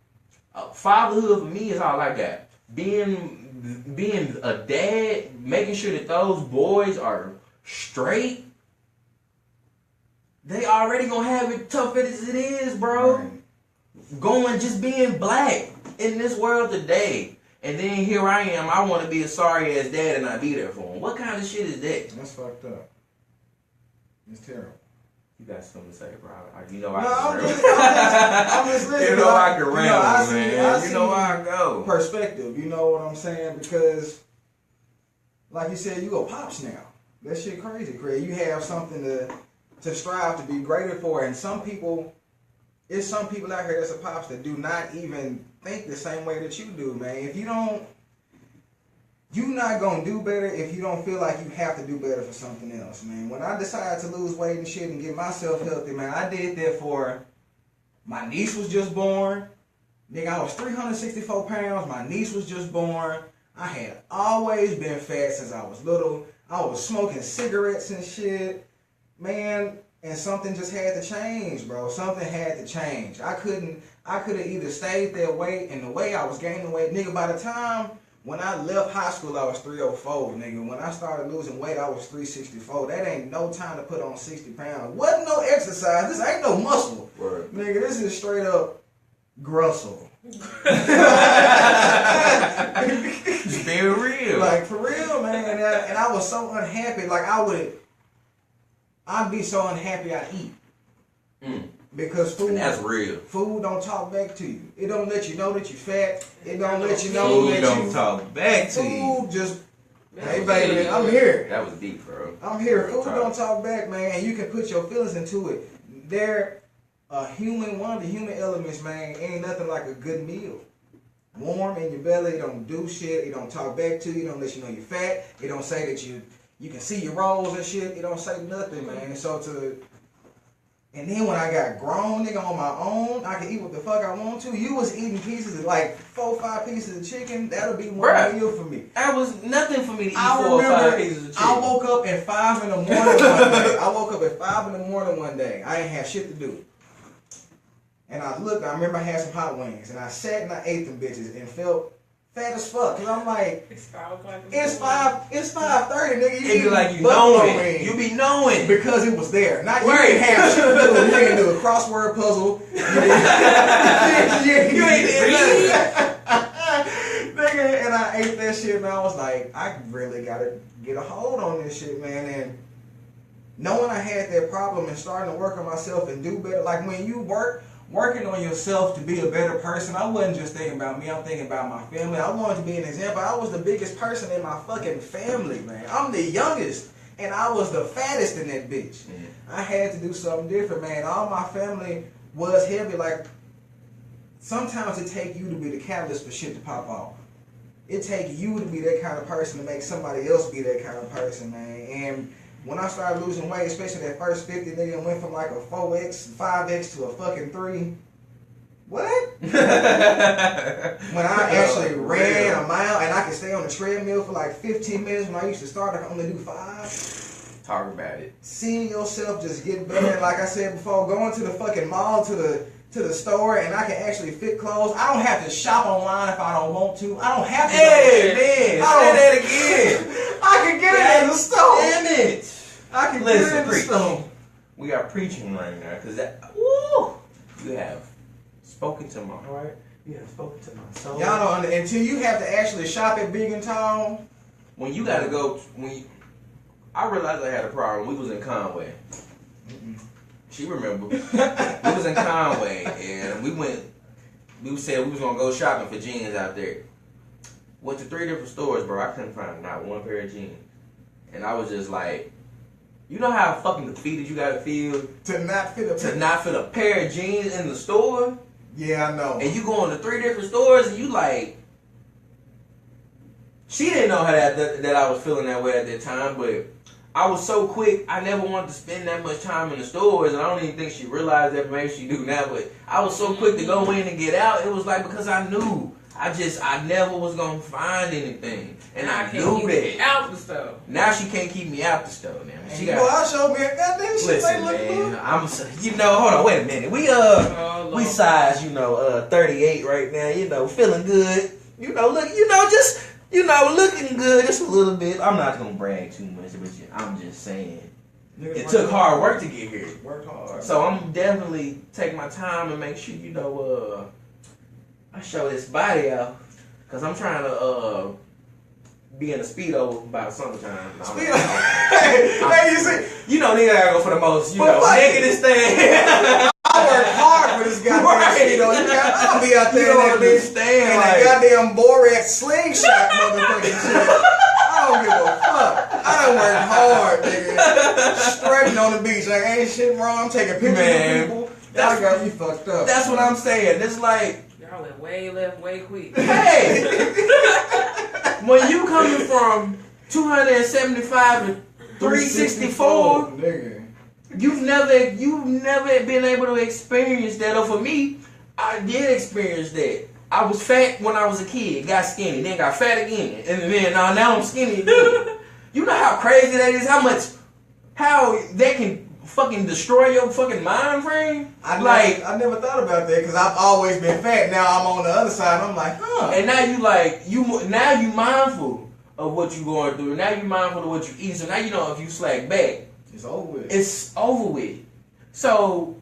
S1: Fatherhood for me is all I got. Being a dad, making sure that those boys are straight. They already gonna have it tough as it is, bro. Right. Just being black in this world today. And then here I am, I want to be a sorry ass dad and not be there for him. What kind of shit is that?
S2: That's fucked up. It's terrible.
S1: You got something to say, bro?
S2: I'm just listening.
S1: You know I can ramble, man. You know I go.
S2: Perspective, you know what I'm saying? Because, like you said, you a pops now. That shit crazy, Craig. You have something to strive to be greater for, and some people out here that's a pops that do not even think the same way that you do, man. If you don't, you're not gonna do better if you don't feel like you have to do better for something else, man. When I decided to lose weight and shit and get myself healthy, man, I did that for my niece was just born. Nigga, I was 364 pounds. My niece was just born. I had always been fat since I was little. I was smoking cigarettes and shit, man. And something just had to change, bro. Something had to change. I could have either stayed that weight, and the way I was gaining weight, nigga, by the time when I left high school, I was 304, nigga. When I started losing weight, I was 364. That ain't no time to put on 60 pounds. Wasn't no exercise. This ain't no muscle.
S1: Word.
S2: Nigga, this is straight up grussel.
S1: It's very real.
S2: Like, for real, man. And I was so unhappy. Like, I'd be so unhappy I'd eat. Because food,
S1: and that's real.
S2: Food don't talk back to you. It don't let you know that you're fat. It don't let you know that you
S1: don't talk back to you.
S2: Food just, hey baby, I'm here.
S1: That was deep, bro.
S2: I'm here. Food don't talk back, man. And you can put your feelings into it. One of the human elements, man, ain't nothing like a good meal. Warm in your belly, it don't do shit. It don't talk back to you. It don't let you know you're fat. It don't say that you can see your rolls and shit. It don't say nothing, man. And then when I got grown, nigga, on my own, I can eat what the fuck I want to. You was eating pieces of like 4 or 5 pieces of chicken. That'll be one meal for me.
S1: That was nothing for me to eat 4 or 5 pieces of chicken.
S2: I woke up at 5 in the morning one day. I woke up at 5 in the morning one day. I ain't have shit to do. And I remember I had some hot wings. And I sat and I ate them bitches and felt fat as fuck. Cause I'm like, it's 5:30, nigga.
S1: You be like, you know it. You be knowing.
S2: Because it was there. Not you didn't have shit to do. You didn't do a crossword puzzle. You ain't did nothing. Nigga, and I ate that shit and I was like, I really gotta get a hold on this shit, man. And knowing I had that problem and starting to work on myself and do better, like when you working on yourself to be a better person, I wasn't just thinking about me, I'm thinking about my family. I wanted to be an example. I was the biggest person in my fucking family, man. I'm the youngest, and I was the fattest in that bitch. I had to do something different, man. All my family was heavy. Like, sometimes it take you to be the catalyst for shit to pop off. It take you to be that kind of person to make somebody else be that kind of person, man. And when I started losing weight, especially that first 50, nigga, went from like a 4X, 5X to a fucking 3. What? When I actually ran a mile and I could stay on the treadmill for like 15 minutes when I used to start, I could only do 5.
S1: Talk about it.
S2: Seeing yourself just get better, like I said before, going to the fucking mall, to the store, and I can actually fit clothes. I don't have to shop online if I don't want to. I don't have to.
S1: Hey, man, say that again. Listen, preach. We got preaching right now, because you have spoken to my heart. You have spoken to my soul.
S2: Y'all don't, until you have to actually shop at Big and Tall.
S1: When you gotta go, I realized I had a problem. We was in Conway. She remember. We was in Conway, and we said we was gonna go shopping for jeans out there. Went to 3 different stores, bro. I couldn't find not one pair of jeans. And I was just like, you know how fucking defeated you gotta feel
S2: to not fit
S1: a pair of jeans in the store?
S2: Yeah, I know.
S1: And you go into 3 different stores and you like, she didn't know how that I was feeling that way at that time, but I was so quick, I never wanted to spend that much time in the stores, and I don't even think she realized that, maybe she do now, but I was so quick to go in and get out, it was like because I knew. I never was gonna find anything, and I knew that.
S3: Out the store.
S1: Now she can't keep me out the store. Now she
S2: got. Well, I showed me a goddamn shit.
S1: Listen, man, hold on, wait a minute. We size, 38 right now. Feeling good. Looking good just a little bit. I'm not gonna brag too much, but I'm just saying. It took hard work to get here.
S2: Worked hard.
S1: So I'm definitely taking my time and make sure I show this body out, cause I'm trying to be in a Speedo by the summertime.
S2: Speedo. Hey, you see,
S1: nigga gotta go for the most, negative thing.
S2: I work hard for this goddamn Speedo. I'll be out there in that bitch
S1: in
S2: a goddamn Borat slingshot motherfucking shit. I don't give a fuck. I done worked hard, nigga. Strutting on the beach like ain't shit wrong. I'm taking pictures of people. That got you fucked up.
S1: That's what I'm saying. It's like.
S3: Y'all went way left, way quick.
S1: Hey! When you coming from 275 to 364,
S2: nigga.
S1: You've never been able to experience that. Or for me, I did experience that. I was fat when I was a kid, got skinny, then got fat again, and then now I'm skinny again. You know how crazy that is? How that can fucking destroy your fucking mind frame?
S2: I never thought about that because I've always been fat. Now I'm on the other side. I'm like, huh.
S1: And now you mindful of what you going through. Now you mindful of what you eat. So now if you slack back,
S2: it's over with.
S1: It's over with. So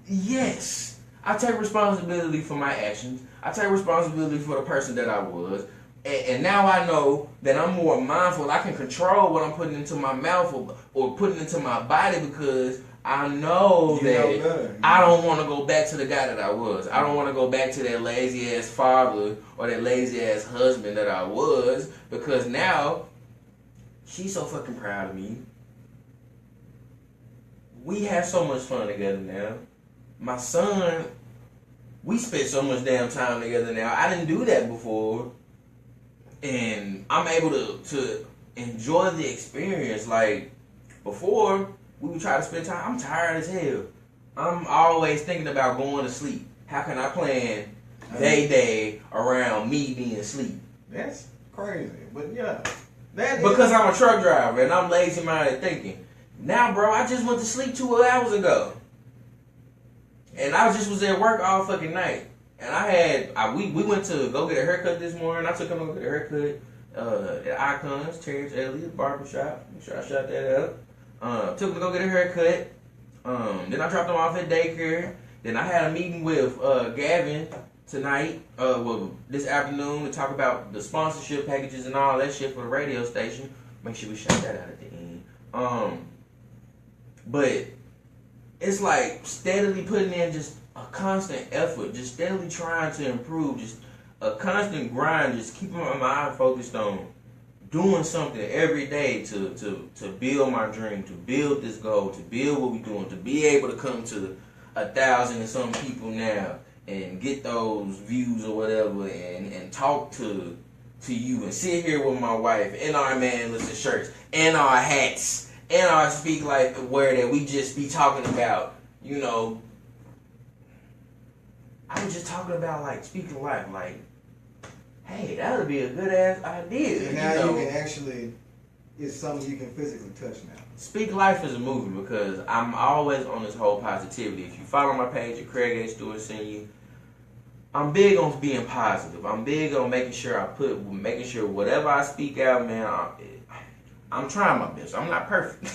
S1: yes, I take responsibility for my actions. I take responsibility for the person that I was. And now I know that I'm more mindful. I can control what I'm putting into my mouth or putting into my body because I know that I don't want to go back to the guy that I was. I don't want to go back to that lazy ass father or that lazy ass husband that I was because now she's so fucking proud of me. We have so much fun together now. My son, we spent so much damn time together now. I didn't do that before. And I'm able to enjoy the experience. Like, before, we would try to spend time. I'm tired as hell. I'm always thinking about going to sleep. How can I plan day around me being asleep?
S2: That's crazy. But yeah.
S1: Because I'm a truck driver and I'm lazy-minded thinking. Now, bro, I just went to sleep 2 hours ago. And I just was at work all fucking night. And we went to go get a haircut this morning. I took him to go get a haircut at Icons, Terrence Elliott Barbershop. Make sure I shout that out. Took him to go get a haircut. Then I dropped him off at daycare. Then I had a meeting with Gavin tonight, this afternoon, to talk about the sponsorship packages and all that shit for the radio station. Make sure we shout that out at the end. But it's like steadily putting in just a constant effort, just steadily trying to improve, just a constant grind, just keeping my mind focused on doing something every day to build my dream, to build this goal, to build what we're doing, to be able to come to 1,000 and some people now and get those views or whatever and talk to you and sit here with my wife in our manless shirts and our hats and our Speak Life wear that we just be talking about, I was just talking about like speaking life, like, hey, that would be a good ass idea.
S2: And now you can actually, it's something you can physically touch now.
S1: Speak Life is a movie because I'm always on this whole positivity. If you follow my page at Craig A. Stewart Senior, I'm big on being positive. I'm big on making sure whatever I speak out, man, I'm trying my best. I'm not perfect.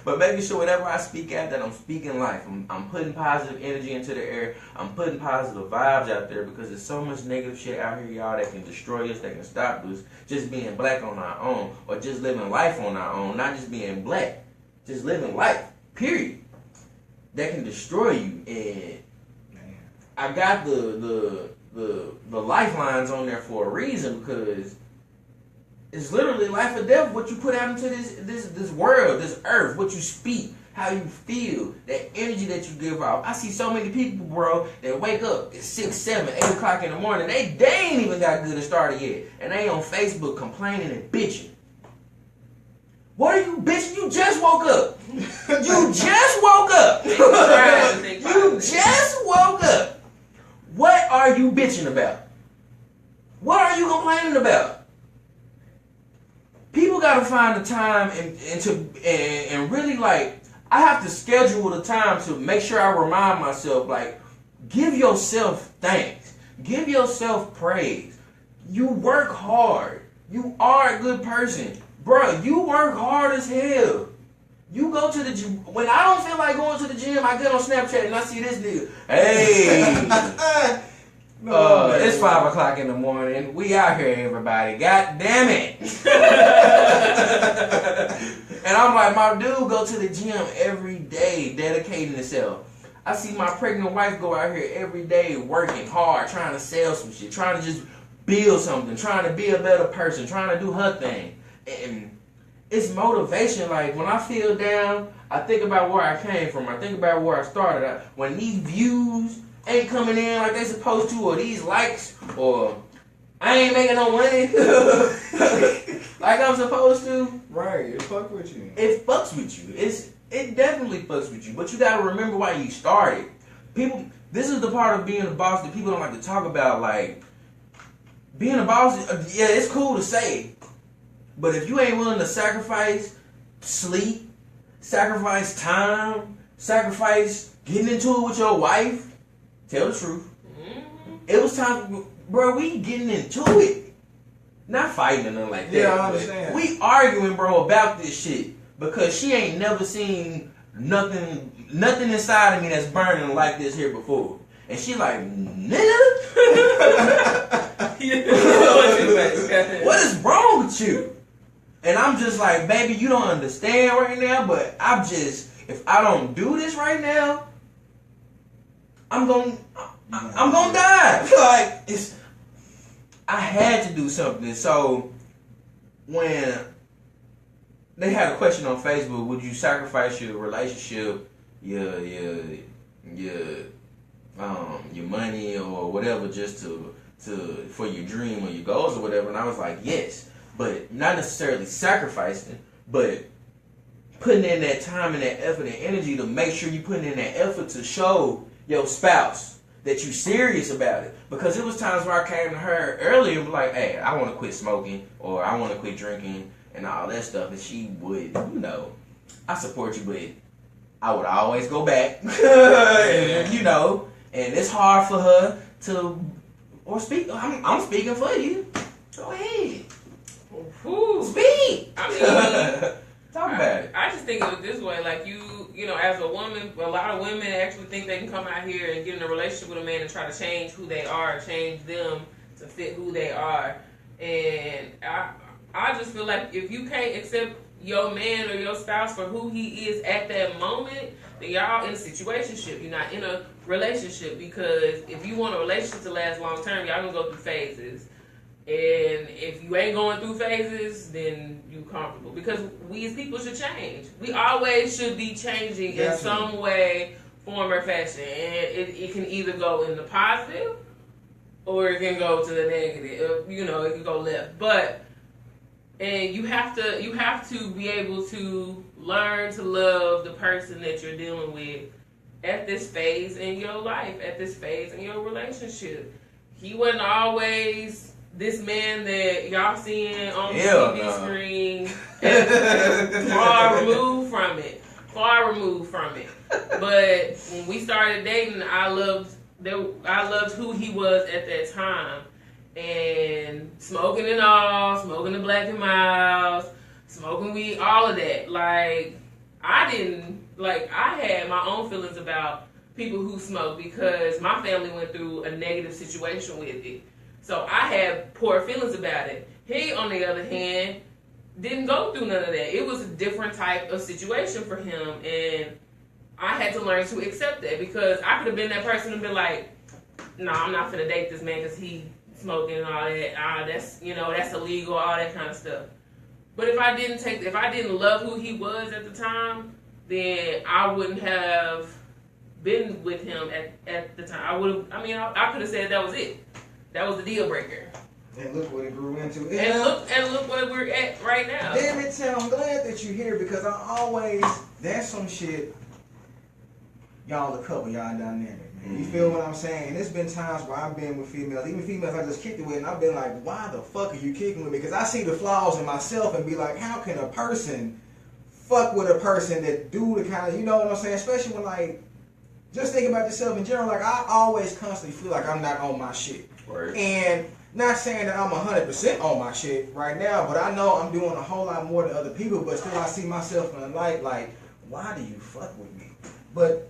S1: But making sure whatever I speak out, that I'm speaking life. I'm putting positive energy into the air. I'm putting positive vibes out there because there's so much negative shit out here, y'all, that can destroy us, that can stop us just being black on our own or just living life on our own, not just being black. Just living life, period. That can destroy you. And I got the lifelines on there for a reason because it's literally life or death what you put out into this world, this earth, what you speak, how you feel, that energy that you give off. I see so many people, bro, that wake up at 6, 7, 8 o'clock in the morning. They ain't even got good and started yet. And they on Facebook complaining and bitching. What are you bitching? You just woke up. You just woke up. You just woke up. What are you bitching about? What are you complaining about? People gotta find the time and really, like, I have to schedule the time to make sure I remind myself, like, give yourself thanks. Give yourself praise. You work hard. You are a good person. Bro, you work hard as hell. You go to the gym. When I don't feel like going to the gym, I get on Snapchat and I see this nigga. Hey. It's 5 o'clock in the morning. We out here, everybody. God damn it. And I'm like, my dude go to the gym every day, dedicating himself. I see my pregnant wife go out here every day working hard, trying to sell some shit, trying to just build something, trying to be a better person, trying to do her thing. And it's motivation. Like, when I feel down, I think about where I came from. I think about where I started. When these views ain't coming in like they supposed to, or these likes, or I ain't making no money like I'm supposed to.
S2: Right, it fucks with you.
S1: It fucks with you. It definitely fucks with you. But you gotta remember why you started. People, this is the part of being a boss that people don't like to talk about. Like, being a boss, yeah, it's cool to say, but if you ain't willing to sacrifice sleep, sacrifice time, sacrifice getting into it with your wife, tell the truth. It was time, bro, we getting into it. Not fighting or nothing like that.
S2: Yeah, I understand.
S1: We arguing, bro, about this shit because she ain't never seen nothing inside of me that's burning like this here before. And she like, nigga? What is wrong with you? And I'm just like, baby, you don't understand right now, but if I don't do this right now, I'm gonna die. Like, I had to do something. So when they had a question on Facebook, would you sacrifice your relationship, your money or whatever, just for your dream or your goals or whatever? And I was like, yes, but not necessarily sacrificing, but putting in that time and that effort and energy to make sure you putting in that effort to show your spouse that you serious about it. Because it was times where I came to her earlier and was like, hey, I want to quit smoking or I want to quit drinking and all that stuff. And she would, I support you, but I would always go back. And it's hard for her to, or speak. I'm speaking for you. Go ahead.
S3: Ooh.
S1: Speak.
S3: I mean,
S1: talk about it.
S3: I just think of it this way, like you know, as a woman, a lot of women actually think they can come out here and get in a relationship with a man and try to change who they are, change them to fit who they are. And I just feel like if you can't accept your man or your spouse for who he is at that moment, then y'all in a situationship. You're not in a relationship, because if you want a relationship to last long term, y'all gonna go through phases. And if you ain't going through phases, then you comfortable. Because we as people should change. We always should be changing in some way, form, or fashion. And it can either go in the positive or it can go to the negative. It can go left. And you have to be able to learn to love the person that you're dealing with at this phase in your life, at this phase in your relationship. He wasn't always this man that y'all seeing on the TV screen, far removed from it. But when we started dating, I loved who he was at that time. And smoking the Black and Miles, smoking weed, all of that. Like, I had my own feelings about people who smoke because my family went through a negative situation with it. So I had poor feelings about it. He, on the other hand, didn't go through none of that. It was a different type of situation for him, and I had to learn to accept that because I could have been that person and been like, no, I'm not finna date this man because he smoking and all that. That's illegal, all that kind of stuff. But if I didn't love who he was at the time, then I wouldn't have been with him at the time. I could have said that was it. That was the deal breaker.
S2: And look what it grew into.
S3: And look where we're at right now.
S2: Damn it, Tim, I'm glad that you're here because that's some shit. Y'all a couple, y'all dynamic, man. You feel what I'm saying? And there's been times where I've been with females, even females I just kicked it with, and I've been like, why the fuck are you kicking with me? Because I see the flaws in myself and be like, how can a person fuck with a person that do the kind of, you know what I'm saying? Especially when, like, just think about yourself in general. Like, I always constantly feel like I'm not on my shit.
S1: Right.
S2: And not saying that I'm 100% on my shit right now, but I know I'm doing a whole lot more than other people, but still I see myself in the light like, why do you fuck with me? But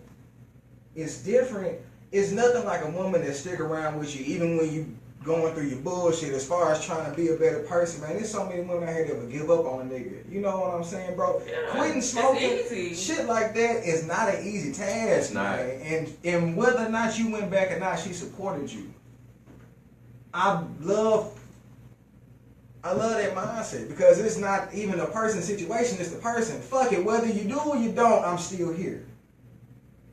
S2: it's different. It's nothing like a woman that stick around with you even when you going through your bullshit as far as trying to be a better person, man. There's so many women out here that would give up on a nigga. You know what I'm saying, bro?
S3: Yeah,
S2: quitting smoking, shit like that is not an easy task, man. And whether or not you went back or not, she supported you. I love that mindset because it's not even a person situation, it's the person. Fuck it, whether you do or you don't, I'm still here.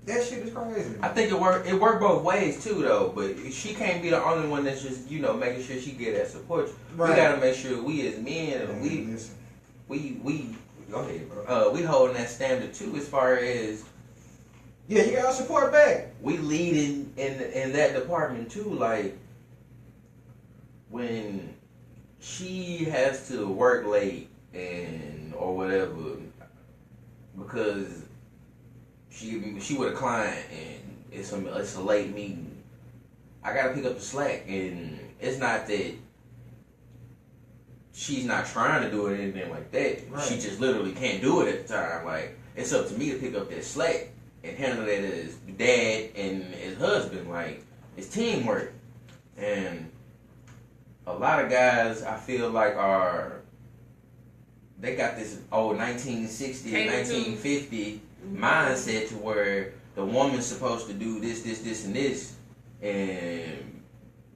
S2: That shit is crazy.
S1: I think it worked both ways too, though. But she can't be the only one that's just making sure she get that support. Right. We gotta make sure we as men and we go ahead, bro. We holding that standard too, as far as
S2: you gotta support back.
S1: We leading in that department too, like when she has to work late or whatever because she with a client and it's a late meeting. I gotta pick up the slack, and it's not that she's not trying to do it or anything like that. Right. She just literally can't do it at the time. Like, it's up to me to pick up that slack and handle that as dad and as husband. Like, it's teamwork. And a lot of guys, I feel like they got this old 1960, 1950 mindset to where the woman's supposed to do this, and this, and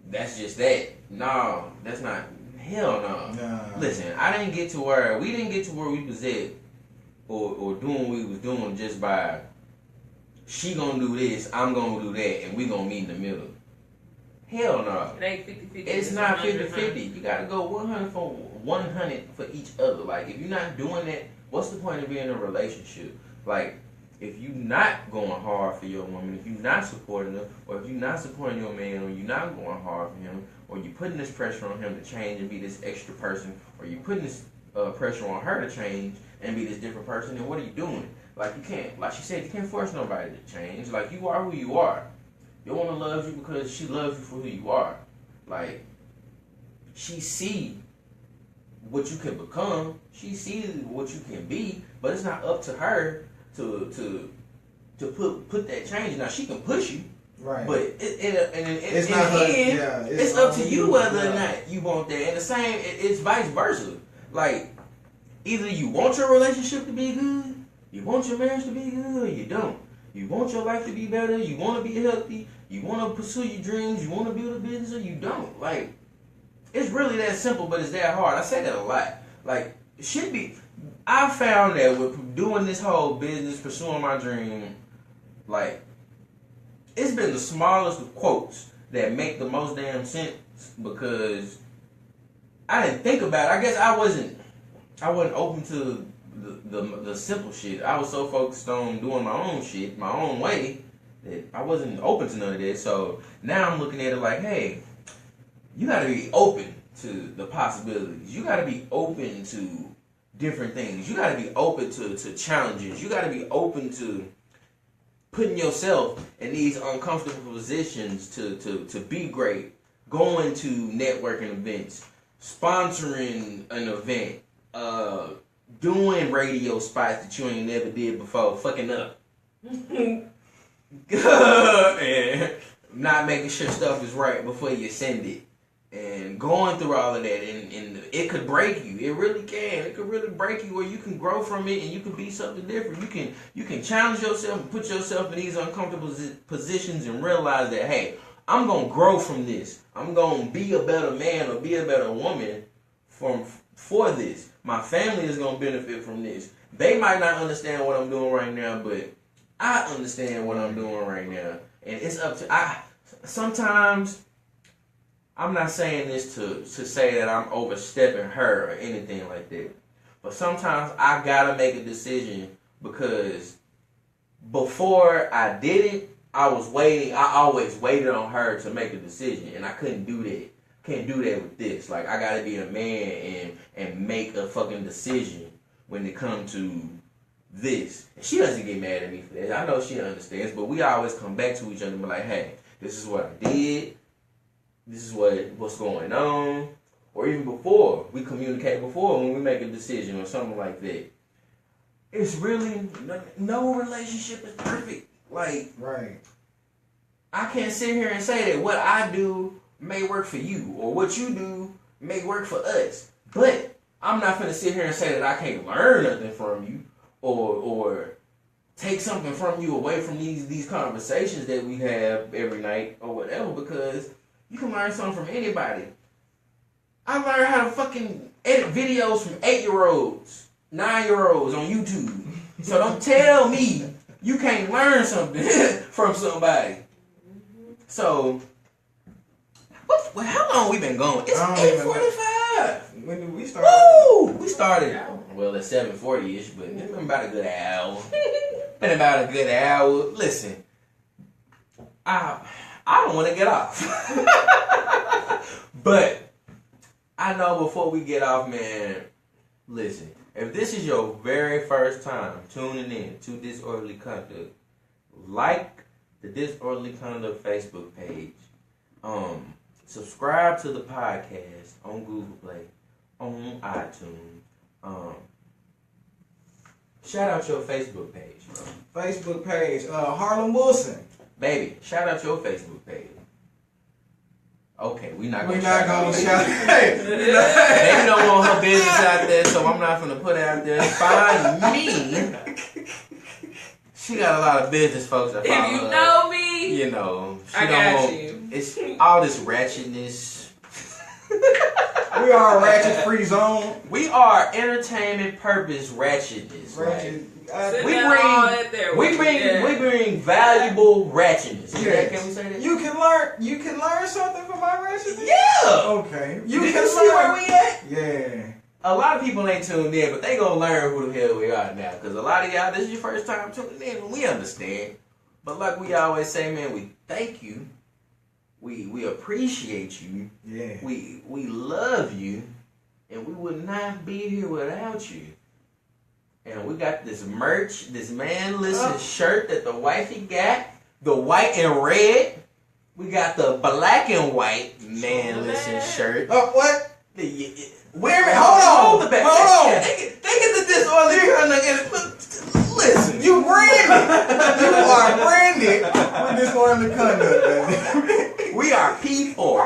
S1: that's just that. No, that's not. Hell no. Nah. Listen, we didn't get to where we was at, or doing what we was doing just by she gonna do this, I'm gonna do that, and we gonna meet in the middle. Hell no.
S3: It ain't 50-50.
S1: It's not 50-50. You gotta go 100 for each other. Like, if you're not doing that, what's the point of being in a relationship? Like, if you're not going hard for your woman, if you're not supporting her, or if you're not supporting your man, or you're not going hard for him, or you're putting this pressure on him to change and be this extra person, or you're putting this pressure on her to change and be this different person, then what are you doing? Like, you can't, like she said, you can't force nobody to change. Like, you are who you are. Your woman loves you because she loves you for who you are. Like, she see what you can become. She sees what you can be, but it's not up to her to put that change. Now, she can push you, right? But it's not her, it's up to you whether or not you want that. And the same, it's vice versa. Like, either you want your relationship to be good, you want your marriage to be good, or you don't. You want your life to be better, you want to be healthy, you want to pursue your dreams, you want to build a business, or you don't. Like, it's really that simple, but it's that hard. I say that a lot. Like, it should be. I found that with doing this whole business, pursuing my dream, like, it's been the smallest of quotes that make the most damn sense because I didn't think about it. I guess I wasn't open to the simple shit. I was so focused on doing my own shit, my own way, that I wasn't open to none of that. So now I'm looking at it like, hey, you gotta be open to the possibilities. You gotta be open to different things. You gotta be open to challenges. You gotta be open to putting yourself in these uncomfortable positions to be great. Going to networking events, sponsoring an event, doing radio spots that you ain't never did before, fucking up. And not making sure stuff is right before you send it. And going through all of that, and it could break you. It really can. It could really break you, where you can grow from it, and you can be something different. You can challenge yourself and put yourself in these uncomfortable positions and realize that, hey, I'm gonna grow from this. I'm gonna be a better man or be a better woman for this. My family is gonna benefit from this. They might not understand what I'm doing right now, but I understand what I'm doing right now, and it's up to sometimes. I'm not saying this to say that I'm overstepping her or anything like that. But sometimes I gotta make a decision, because before I did it, I was waiting. I always waited on her to make a decision, and I couldn't do that. Can't do that with this. Like, I gotta be a man and make a fucking decision when it comes to this. And she doesn't get mad at me for that. I know she understands, but we always come back to each other and be like, hey, this is what I did. This is what's going on. Or even before, we communicate before when we make a decision or something like that. It's really, no relationship is perfect. Like,
S2: right.
S1: I can't sit here and say that what I do may work for you, or what you do may work for us. But I'm not finna sit here and say that I can't learn nothing from you, or take something from you away from these conversations that we have every night or whatever, because you can learn something from anybody. I learned how to fucking edit videos from 8-year-olds, 9-year-olds on YouTube. So don't tell me you can't learn something from somebody. So, how long we been going? It's 8:45.
S2: When did we start?
S1: Woo! We started, well, at 7:40-ish, but it's been about a good hour. Listen, I don't want to get off. But I know before we get off, man, listen, if this is your very first time tuning in to Disorderly Conduct, like the Disorderly Conduct Facebook page, subscribe to the podcast on Google Play, on iTunes, shout out your Facebook page, bro.
S2: Facebook page, Harlem Wilson.
S1: Baby, shout out your Facebook page. Okay, we're not gonna
S2: shout.
S1: Baby don't want her business out there, so I'm not gonna put it out there. Find me. She got a lot of business folks that follow her.
S3: If you know me,
S1: you know,
S3: I got you.
S1: It's all this ratchetness.
S2: We are a ratchet-free zone.
S1: We are entertainment purpose ratchetness.
S2: Ratchet.
S1: Right? We bring valuable ratchetness.
S2: Yes.
S1: Can we say that?
S2: You can learn something from my ratchetness?
S1: Yeah.
S2: Okay.
S1: You can see where we at?
S2: Yeah.
S1: A lot of people ain't tuned in, but they gonna learn who the hell we are now. Because a lot of y'all, this is your first time tuning in, and we understand. But like we always say, man, we thank you. We appreciate you.
S2: Yeah.
S1: We love you, and we would not be here without you. And we got this merch, this Man Listen shirt that the wifey got, the white and red. We got the black and white Man Listen shirt.
S2: What?
S1: Wait a minute,
S2: hold on.
S1: They get the Disorderly Conduct. Listen,
S2: you branded. You are branded with Disorderly Conduct, baby.
S1: We are people.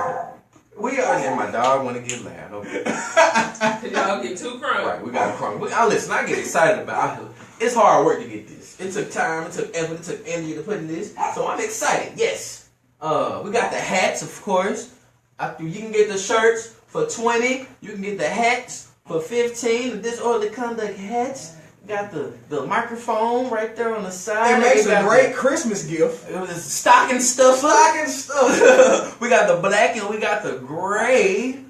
S1: We are. And my dog want to get loud. Okay.
S3: Y'all get too crunk.
S1: Right, we got crunk. Listen, I get excited about it. It's hard work to get this. It took time, it took effort, it took energy to put in this. So I'm excited. Yes. We got the hats, of course. You can get the shirts for $20. You can get the hats for $15. The Disorderly Conduct hats. Got the microphone right there on the side.
S2: It makes a great Christmas gift.
S1: It was stocking stuffer. We got the black and we got the gray.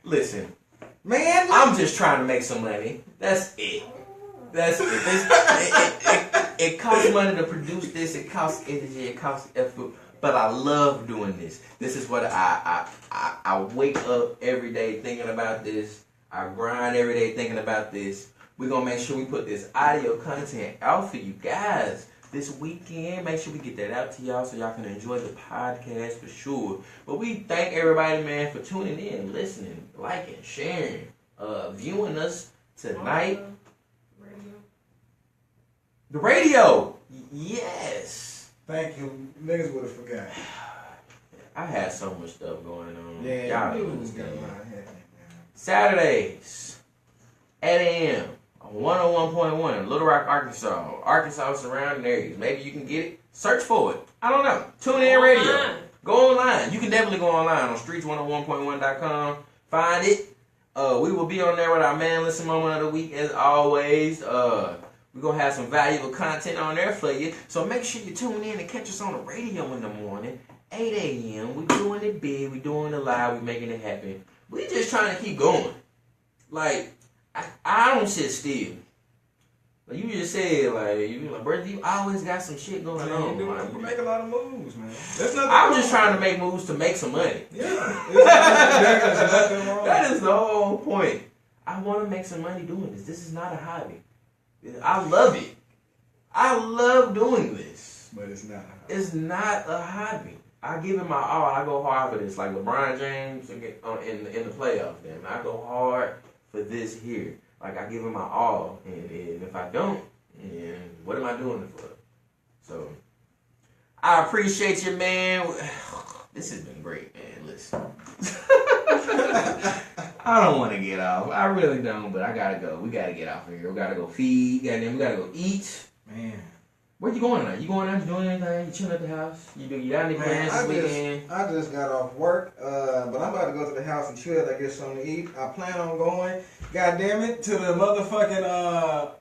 S1: Listen,
S2: man,
S1: I'm just trying to make some money. That's it. It costs money to produce this. It costs energy. It costs effort. But I love doing this. This is what I wake up every day thinking about this. I grind every day thinking about this. We're going to make sure we put this audio content out for you guys this weekend. Make sure we get that out to y'all so y'all can enjoy the podcast for sure. But we thank everybody, man, for tuning in, listening, liking, sharing, viewing us tonight. The radio. Yes.
S2: Thank you. Niggas would have forgot.
S1: I had so much stuff going on.
S2: Yeah,
S1: y'all
S2: was got a lot happening, man.
S1: Saturdays, 8 a.m. on 101.1, Little Rock, Arkansas. Arkansas surrounding areas. Maybe you can get it. Search for it. I don't know. Tune in radio. Go online. You can definitely go online on streets101.1.com. Find it. We will be on there with our man listen moment of the week as always. We're going to have some valuable content on there for you. So make sure you tune in and catch us on the radio in the morning. 8 a.m. We doing it big. We doing it live. We making it happen. We just trying to keep going. Like, I don't sit still. Like you just said, like, brother, you always got some shit going on.
S2: You make a lot of moves, man.
S1: I'm just trying to make moves to make some money.
S2: Yeah. There's nothing wrong.
S1: That is the whole point. I want to make some money doing this. This is not a hobby. I love it. I love doing this.
S2: But it's not a hobby.
S1: It's not a hobby. I give it my all. I go hard for this. Like LeBron James in the playoffs, man. I go hard for this here. Like, I give it my all. And if I don't, then what am I doing it for? So, I appreciate you, man. This has been great, man. Listen. I don't want to get off. I really don't, but I got to go. We got to get off of here. We got to go feed. Goddamn, we got to go eat.
S2: Man.
S1: Where you going tonight? You going out? You doing anything? You chilling at the house? You got any plans this weekend?
S2: I just got off work, but I'm about to go to the house and chill. I get something to eat. I plan on going, goddamn it, to the motherfucking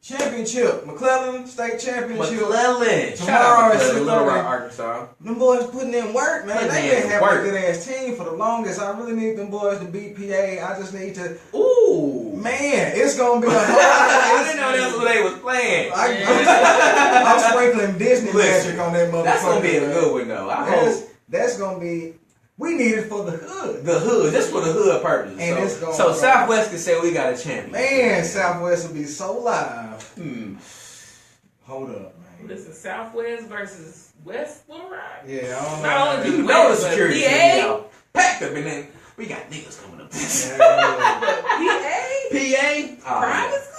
S2: championship, McClellan State Championship.
S1: McClellan.
S2: Tomorrow
S1: Shout out to
S2: at
S1: Little Rock, Arkansas.
S2: Them boys putting in work, man.
S1: Putting
S2: They
S1: in
S2: been having
S1: work.
S2: a good ass team for the longest. I really need them boys to beat PA. I just need to.
S1: Ooh.
S2: Man, it's gonna be a hard.
S1: I didn't know that's what they was playing.
S2: I'm sprinkling Disney magic on that motherfucker.
S1: That's gonna be a good one though. I hope
S2: that's gonna be. We need it for the hood.
S1: The hood. That's for the hood purpose.
S2: And
S1: so Southwest can say we got a champion.
S2: Man, Southwest will be so live. Hold up, man.
S3: Listen, Southwest versus West Little Rock.
S2: Yeah, I don't
S3: Not
S2: know.
S3: only
S1: You
S3: do
S1: know the
S3: West, but
S1: security
S3: PA.
S1: packed up, and then we got niggas coming up. PA.
S3: Private school.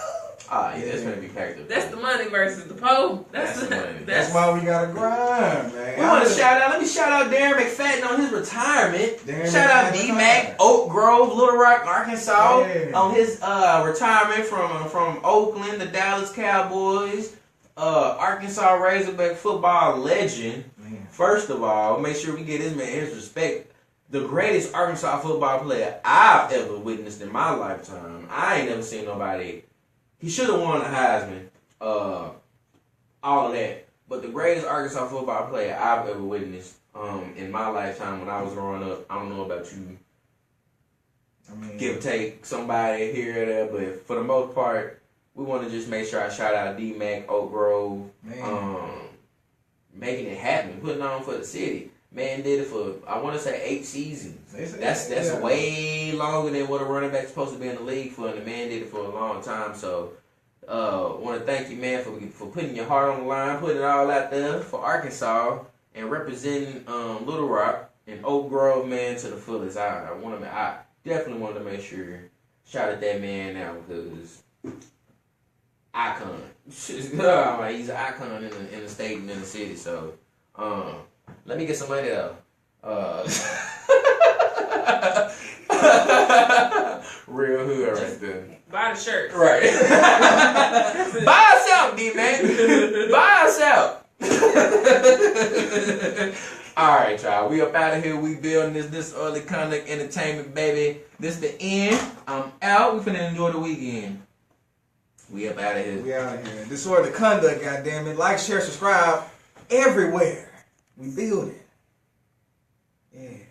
S1: Yeah, it's gonna be packed up.
S3: That's the money versus the pole.
S1: That's the money.
S2: That's why we gotta grind, man.
S1: We want to shout out. Let me shout out Darren McFadden on his retirement.
S2: Darren
S1: Shout out
S2: McFadden
S1: D-Mack, Oak Grove, Little Rock, Arkansas,
S2: Yeah.
S1: on his retirement from Oakland, the Dallas Cowboys, Arkansas Razorback football legend.
S2: Man.
S1: First of all, make sure we get this man his respect. The greatest Arkansas football player I've ever witnessed in my lifetime. I ain't never seen nobody. He should have won the Heisman, all of that. But the greatest Arkansas football player I've ever witnessed in my lifetime when I was growing up, I don't know about you, give or take somebody here or there, but for the most part, we want to just make sure I shout out D-Mack, Oak Grove, making it happen, putting on for the city. Man did it for, I want to say 8 seasons. That's way longer than what a running back's supposed to be in the league for, and the man did it for a long time. So, want to thank you, man, for putting your heart on the line, putting it all out there for Arkansas, and representing Little Rock and Oak Grove, man, to the fullest. I definitely wanted to make sure, shout at that man out, because icon. He's an icon in the state and in the city. So, let me get some money though. Real hood right there.
S3: Buy the shirt.
S1: Right. Buy us out, D-Man. Buy us out. Alright, y'all. We up out of here. We building this Disorderly Conduct Entertainment, baby. This the end. I'm out. We finna enjoy the weekend. We up out of here.
S2: We out of here. Disorderly Conduct, goddammit. Like, share, subscribe everywhere. We build it. Yeah.